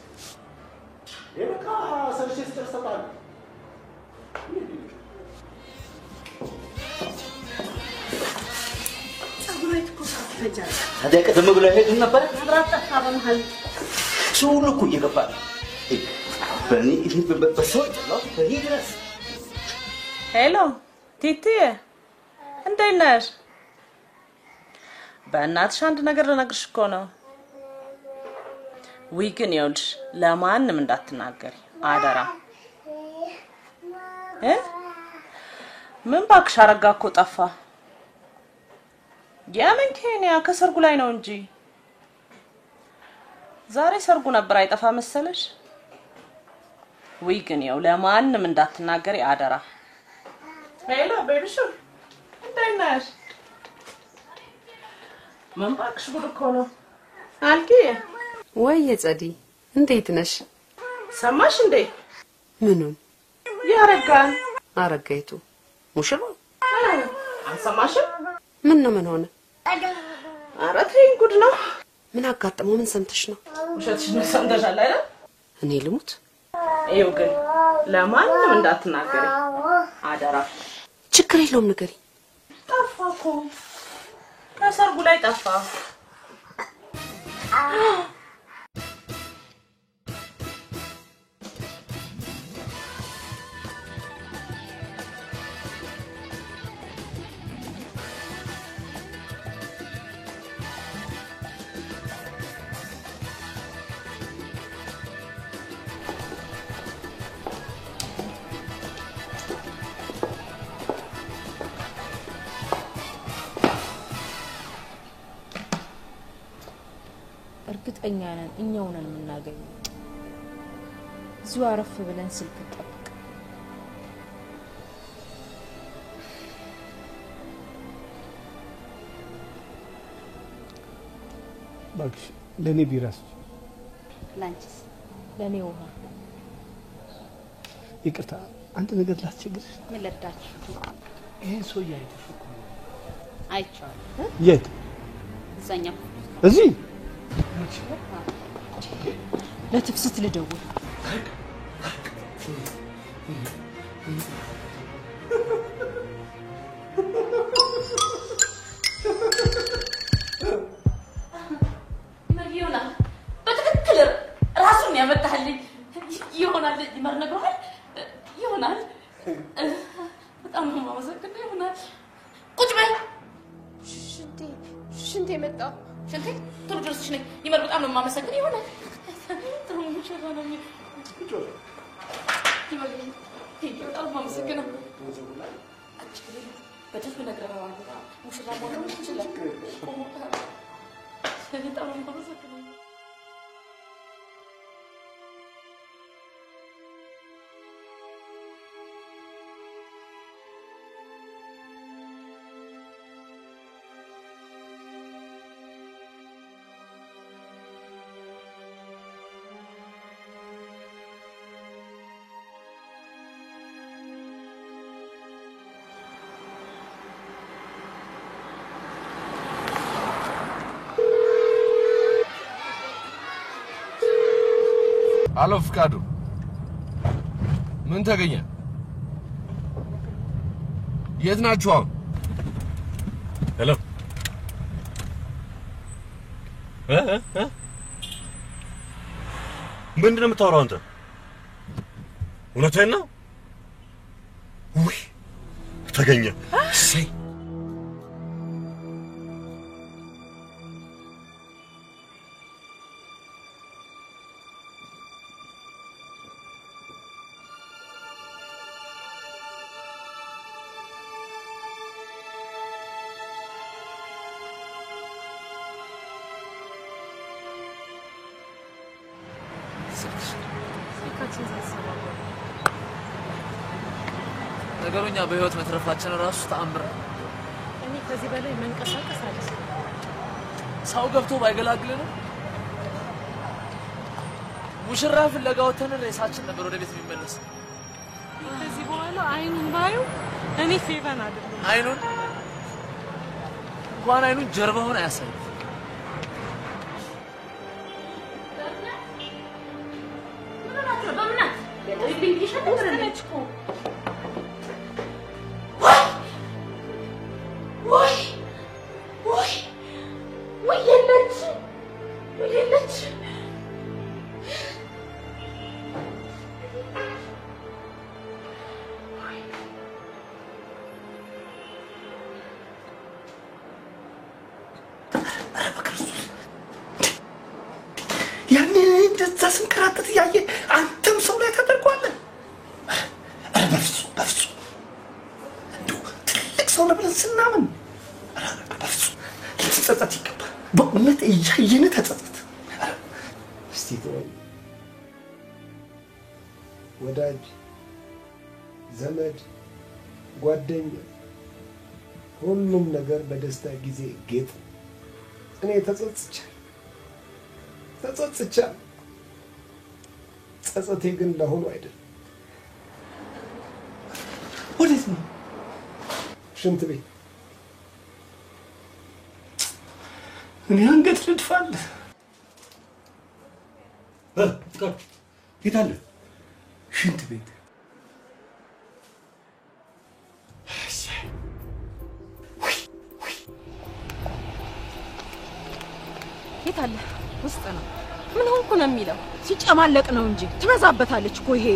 የበቃ ሰርቼ ስተሰጣል ታዲያ ቀደም ብሎ ሄድን ነበር። መብራት ጠፋ በመሀል። ሁሉ እኮ እየገባ ነው። በእኔ በሰው ጥለው ከዚህ ድረስ። ሄሎ ቲቲዬ፣ እንዴት ነሽ? በእናትሽ አንድ ነገር ልነግርሽ እኮ ነው። ውይ ግን ይኸውልሽ ለማንም እንዳትናገሪ አደራ። ምን ባክሽ አረጋ እኮ ጠፋ። የምን ኬንያ ከሰርጉ ላይ ነው እንጂ ዛሬ ሰርጉ ነበር አይጠፋ መሰለሽ? ውይ ግን ያው ለማንም እንዳትናገሪ አደራ። ሄሎ ቤቢሹ እንዴት ነሽ? ምን ባክሽ ጉድ እኮ ነው። አልኪ ወይ ጸዲ እንዴት ነሽ? ሰማሽ እንዴ? ምኑን? ያረጋን አረጋይቱ ሙሽራው አንሰማሽም? ምን ሆነ? ኧረ ተይኝ ጉድ ነው። ምን አጋጠመው? ምን ሰምተሽ ነው? ውሸትሽን ሰምተሻል አይደል? እኔ ልሙት? ይኸው ግን ለማንም እንዳትናገሪ አደራ። ችግር የለውም ንገሪ። ጠፋ እኮ ከሰርጉ ላይ ጠፋ። እርግጠኛ ነን እኛው ነን የምናገኘው። እዚሁ አረፍ ብለን ስልክ ጠብቅ። እባክሽ ለኔ ቢራስ ላንቺስ? ለኔ ውሃ። ይቅርታ አንተ ነገር ላስቸግርሽ። ምን ልርዳችሁ? ይሄን ሰው ያይተሽ እኮ አይቼዋለሁ። የት? እዛኛው እዚህ ለትፍስት ልደውል። ይሆናል በትክክል ራሱን ያመጣልኝ ይሆናል። ይመር ነግሯል። ይሆናል በጣም ነው የማመሰግነው። ይሆናል ቁጭ በይ። ሽንቴ መጣ። ሽንቴ ቶሎ ድረስሽ ነኝ። ይመር በጣም ነው የማመሰግነው። ይሆናል ጥሩ ሙሽራ ነው። ይመር በጣም ነው የማመሰግነው። በደንብ ነግረዋለሁ። ሙሽራ መሆኑን ይችላል። በጣም ነው የማመሰግነው። አሎ ፍቃዱ፣ ምን ተገኘ? የት ናችሁ አሁን? ሄሎ ምንድን ነው የምታወራው አንተ? እውነትህን ነው? ውይ ተገኘ። እሰይ ነገሩኛ በህይወት መትረፋችን ራሱ ተአምር። እኔ ከዚህ በላይ መንቀሳቀስ አልችልም። ሰው ገብቶ ባይገላግልንም ሙሽራ ፍለጋ ወተን ሬሳችን ነበር ወደ ቤት የሚመለስ። ከዚህ በኋላ አይኑን ባዩ እኔ ፌቨን አይደለም። አይኑን እንኳን አይኑን ጀርባውን አያሳይም። ያኔ እንደዛ ስንከራተት እያየ አንተም ሰው ላይ ተደርጓለን። ኧረ በፍጹም እንደው ትልቅ ሰው ነው ብለን ስናምን በፍጹም ልትጸጸት ይገባል። በእውነት እያየን ተጸጸት። እስቲ ተወኝ። ወዳጅ ዘመድ ጓደኛ ሁሉም ነገር በደስታ ጊዜ ጌጥ። እኔ ተጸጽቻለሁ። ጸጸቴ ግን ለሆኑ አይደለም። ወዴት ነው? ሽንት ቤት። እኔ አንገት ልድፋለህ። የት አለ? ሽንት ቤት። የት አለ? ውስጥ ነው። ምን ሆንኩ ነው የሚለው? ሲጨማለቅ ነው እንጂ ትበዛበታለች እኮ ይሄ።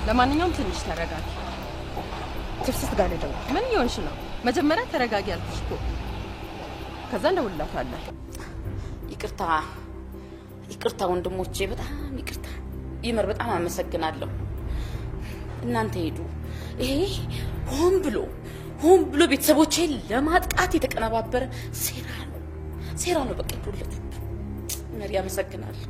ለማንኛውም ትንሽ ተረጋጊ። ትፍስት ጋር ልደውል። ምን ይሆንሽ ነው? መጀመሪያ ተረጋጊ አልኩሽ እኮ። ከዛ እንደውልላታለሁ። ይቅርታ ወንድሞቼ፣ በጣም ይቅርታ። ይመር በጣም አመሰግናለሁ። እናንተ ሄዱ። ይሄ ሆን ብሎ ቤተሰቦቼን ለማጥቃት የተቀነባበረ ሴራ ነው። በቃ ይዱለት መሪ አመሰግናለሁ።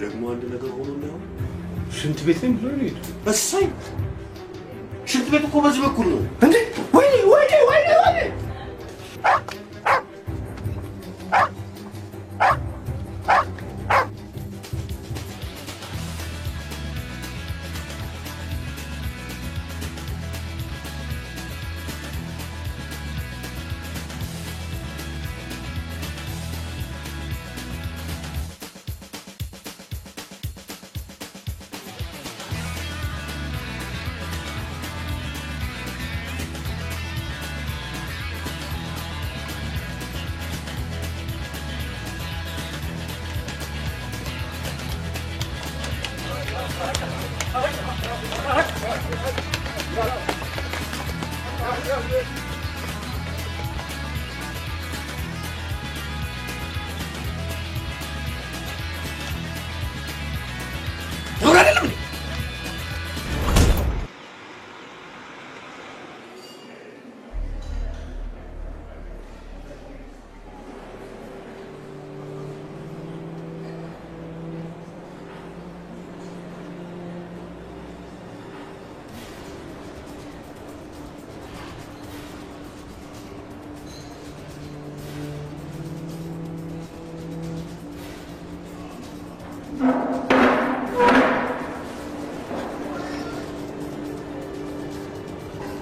ደግሞ አንድ ነገር ሆኖ ነው ሽንት ቤት ላይ ብሎ ነው እሰይ ሽንት ቤት እኮ በዚህ በኩል ነው እንዴ ወይኔ ወይኔ ወይኔ ወይኔ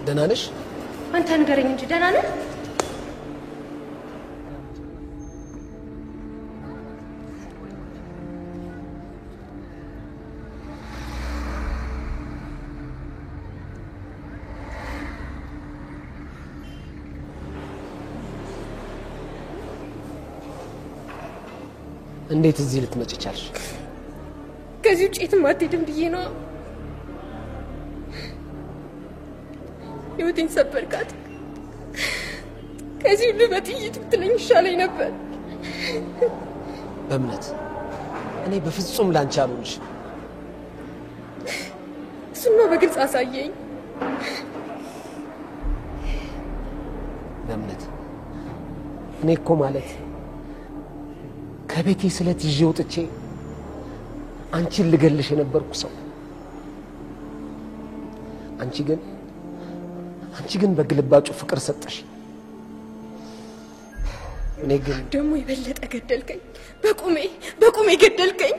ደህና ነሽ? አንተ ንገረኝ እንጂ ደህና ነህ? እንዴት እዚህ ልትመጪ ቻልሽ? ከዚህ ውጭ የትም አትሄድም ብዬ ነው። ህይወቴን ሰበርካት። ከዚህ ሁሉ በጥይት ብትለኝ ይሻለኝ ነበር። በእምነት እኔ በፍጹም ላንቺ አልሆንሽ። እሱማ በግልጽ አሳየኝ። በእምነት እኔ እኮ ማለት ከቤቴ ስለት ይዤ ወጥቼ አንቺን ልገልሽ የነበርኩ ሰው። አንቺ ግን በግልባጩ ፍቅር ሰጠሽ። እኔ ግን ደግሞ የበለጠ ገደልከኝ። በቁሜ ገደልከኝ።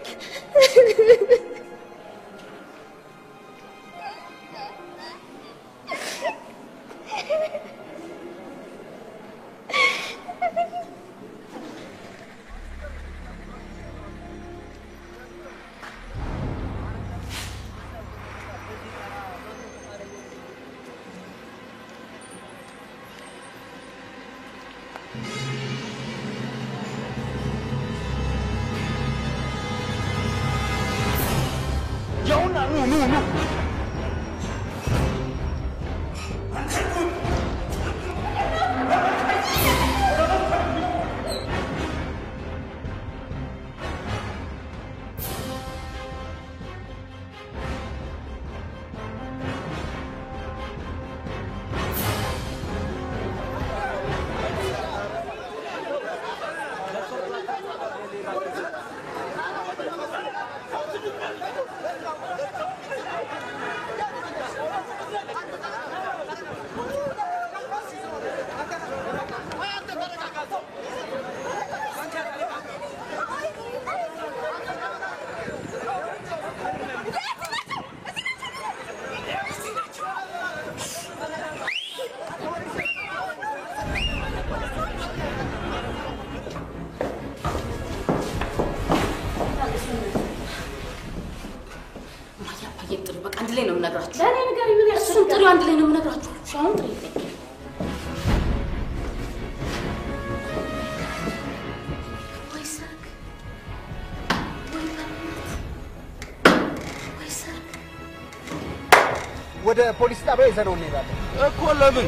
ወደ ፖሊስ ጣቢያ ይዘነው እንሄዳለን እኮ። ለምን?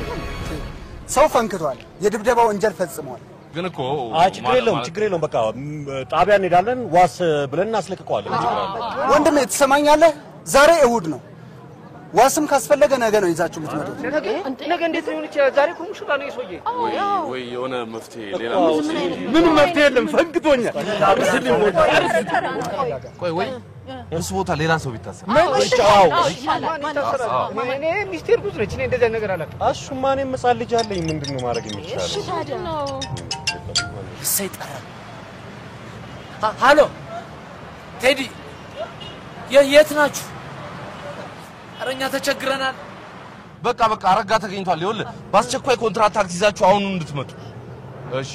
ሰው ፈንክቷል። የድብደባ ወንጀል ፈጽሟል። ግን እኮ ችግር የለውም በቃ ጣቢያ እንሄዳለን ዋስ ብለን እናስለቅቀዋለን። ወንድሜ ትሰማኛለህ? ዛሬ እሁድ ነው። ዋስም ካስፈለገ ነገ ነው ይዛችሁ የምትመጡት። ነገ እንዴት ሊሆን ይችላል? ዛሬ እኮ ሙሽራ ነው የሰውዬ። ወይ የሆነ መፍትሄ ሌላ ምንም መፍትሄ የለም። ፈንክቶኛል። ቆይ ወይ እሱ ቦታ ሌላ ሰው ቢታሰር እኔ ሚስቴር ጉዝ ነች። እኔ እንደዚህ ነገር አላውቅም። እሱማ እኔም ሕፃን ልጅ አለኝ። ምንድን ነው ማድረግ የሚቻለው? እሺ ታዲያ ነው ሰይጣን። ሃሎ ቴዲ፣ የት ናችሁ? ኧረ እኛ ተቸግረናል። በቃ አረጋ ተገኝቷል። ይኸውልህ በአስቸኳይ ኮንትራት ታክሲ ይዛችሁ አሁን እንድትመጡ። እሺ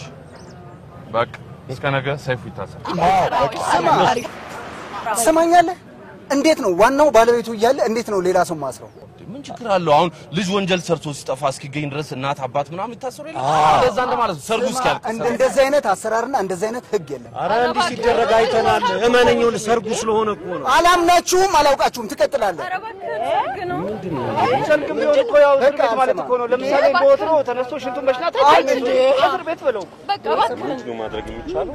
በቃ እስከ ነገ ሰይፉ ይታሰር። ትሰማኛለህ? እንዴት ነው ዋናው ባለቤቱ እያለ እንዴት ነው ሌላ ሰው ማስረው? ምን ችግር አለው? አሁን ልጅ ወንጀል ሰርቶ ሲጠፋ እስኪገኝ ድረስ እናት አባት ምናምን ይታሰሩ የለም? እንደዛ እንደማለት ነው። ሰርጉ እስኪያልቅ እንደዚህ አይነት አሰራርና እንደዚህ አይነት ህግ የለም። ኧረ እንዲህ ሲደረግ አይተናል። እመነኝ፣ ሰርጉ ስለሆነ እኮ ነው። አላምናችሁም፣ አላውቃችሁም። ትቀጥላለህ። ሰርግም ቢሆን እኮ ያው እስር ቤት ማለት እኮ ነው። ለምሳሌ በወትሮ ተነስቶ ሽንቱን መሽናት አይቻልም። እስር ቤት በለው በቃ ምንድን ነው ማድረግ የሚቻለው?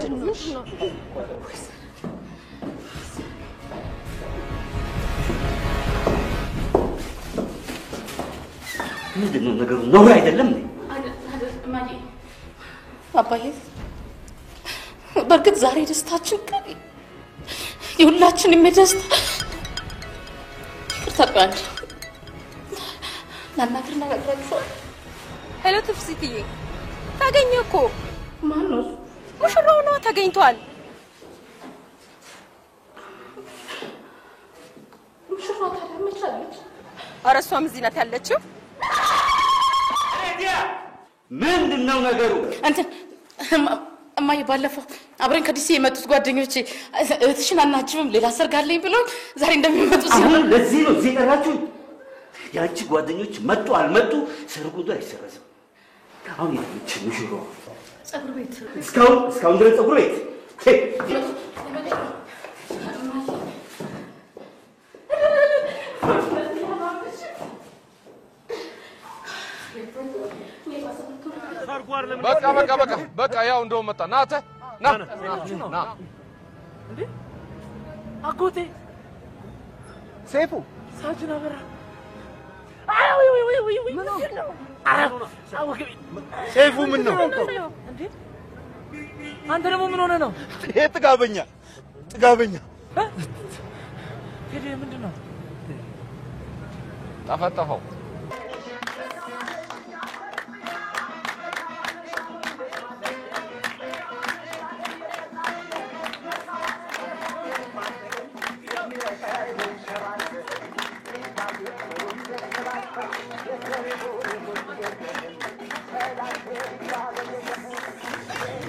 ምንድነው ነገሩ? ነው አይደለም እንዴ? አባዬ በርግጥ ዛሬ ደስታችን ቀን የሁላችንም ደስታ ይቅርታ ናናግርና ነግራችሁ። ሄሎ ትፍሲትዬ፣ ታገኘ እኮ ማን ነው? ሙሽራው ነው ተገኝቷል። ሙሽራው ታዲያ መች አለች? ኧረ እሷም እዚህ ናት ያለችው። ምንድነው ነገሩ? እንትን እማዬ ባለፈው አብረን ከዲሲ የመጡት ጓደኞቼ እህትሽን አናጅብም ሌላ ሰርግ አለኝ ብለው ዛሬ እንደሚመጡ አሁን ለዚህ ነው እዚህ ጠራችሁ? ያንቺ ጓደኞች መጡ አልመጡ ሰርጉ አይሰረዝም። አሁን የትች ሙሽራው ጸጉር ቤት እስካሁን ድረስ ጸጉር ቤት በቃ ያው እንደው መጣ። ና አንተ ና እንዴ አጎቴ ሰይፉ ሳጅን አበራ ሰይፉ ምን ነው እንዴ? አንተ ደግሞ ምን ሆነ ነው? ይሄ ጥጋበኛ ሄደ። ምንድን ነው ጠፈጠፈው?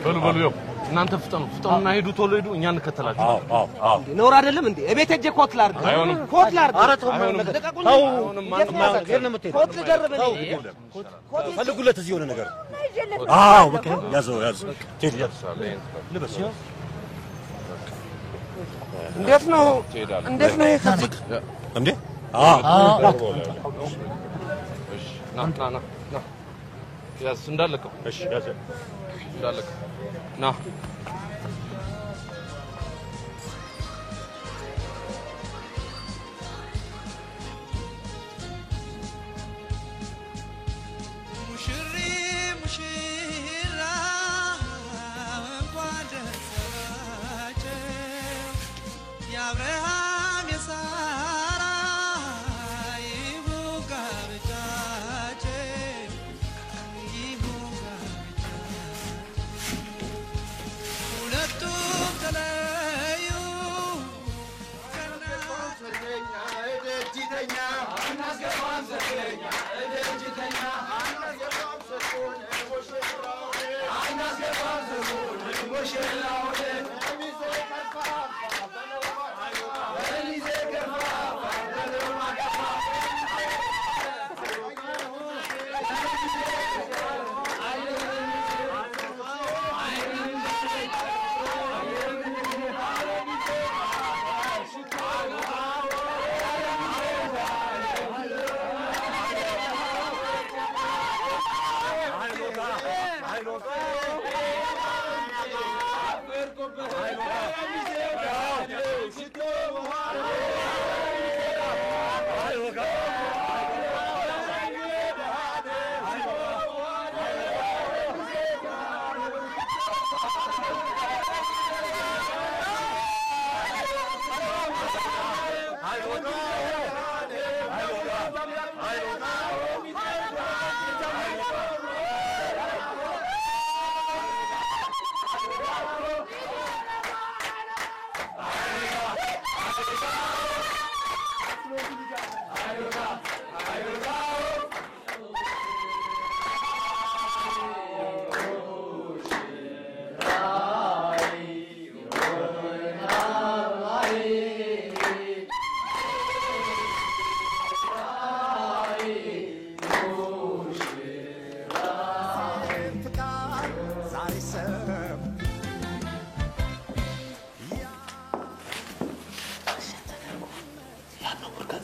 በሉ ይኸው እናንተ ፍጠኑና ሄዱ፣ ቶሎ ሄዱ፣ እኛ እንከተላችሁ። አዎ ነውር አይደለም እንዴ? እቤት ሄጄ ኮት ላድርግ። ኮት ላድርግ። ኧረ ተው፣ ኮት ልደርብ። ፈልጉለት እዚህ የሆነ ነገር። አዎ በቃ ያዘው ቴዲ ልበስ። እንዴት ነው የከፍት እንዴ? ና ያዝ እንዳለቀው። እሺ ያዝ እንዳለቀው ና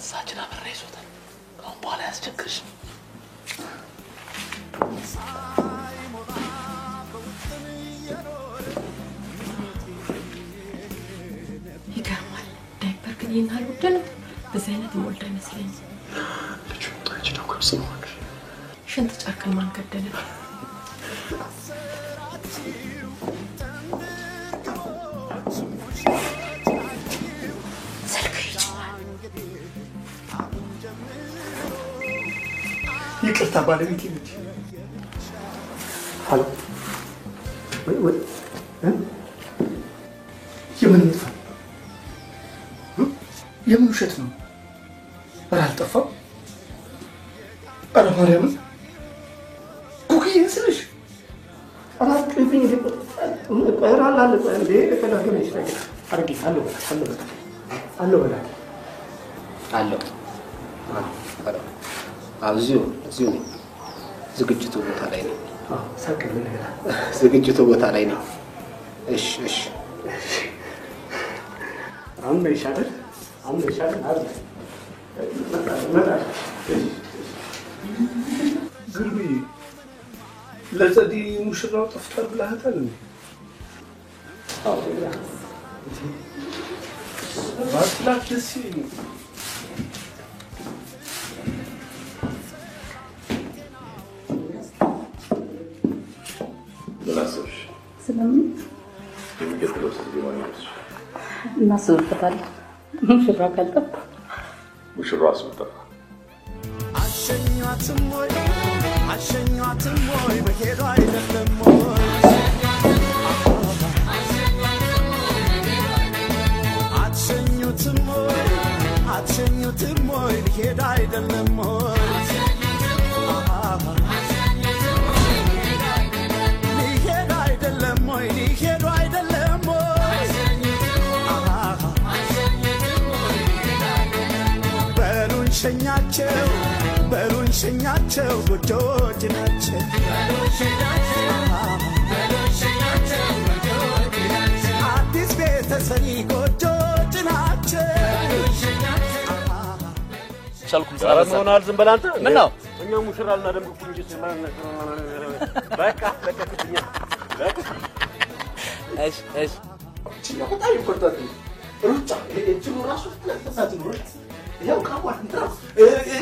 ሳችን አበራ ይዞታል። ካሁን በኋላ ያስቸግርሽ። ይገርማል። ዳይፐር ግን ይናል ወደን በዚህ አይነት ሞልዳ ይመስለኝ። ልጁ ታች ነው ከብስ ነው። ሽንት ጨርቅን ማን ገደለ? ይቅርታ ባለቤቴ ነች። ሀሎ ወይ የምን መጥፋት የምን ውሸት ነው? ኧረ አልጠፋም። ኧረ ማርያምን ኩክዬን ስልሽ ኧረ አትቅሪብኝ። ኧረ አላለ እንዴ ተላገመች ነገር አርጊ አለው አለው እዚሁ ነኝ። ዝግጅቱ ቦታ ላይ ነኝ። ሳቅል ነገር ዝግጅቱ ቦታ ላይ ነኝ። እሺ አሁን ይሻላል አለ ግርቢ ለጸዲ ሙሽራው ጠፍቷል ብለሃታል እንዴ? አዎ ያ ባትላት ደስ ይለኝ። ምናስብሽ ስለምን የሚቀጥለው ስትይ ማለት እናስብበታለን። ሙሽራው ካልጠፋ ሙሽራው አስመጣ አሸኟትም ወይ በሄዱ አይደለም ወይ አትሸኙትም ወይ በሄዱ አይደለም ወይ ሊሄዱ አይደለም ወይ ሊሄዱ አይደለም ወይ በሉን ሸኛቸው ጎጆች ናቸው አዲስ ቤተሰሪ ጎጆች ናቸው ሻልኩም ሰላም ሆናል። ዝም በል አንተ። ምን ነው እኛ ሙሽራልና ደም እኮ እንጂ በቃ ክትኛ እሺ ችግር በጣም ይቆጣል። ሩጫ እጅኑ ራሱ ተሳት ነው። ያው ካዋን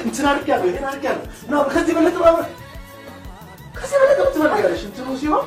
እንትን አድርጊያለሁ ይሄን አድርጊያለሁ ነው ከዚህ በለጠ ትበላለሽ እንትኑ ሲሆን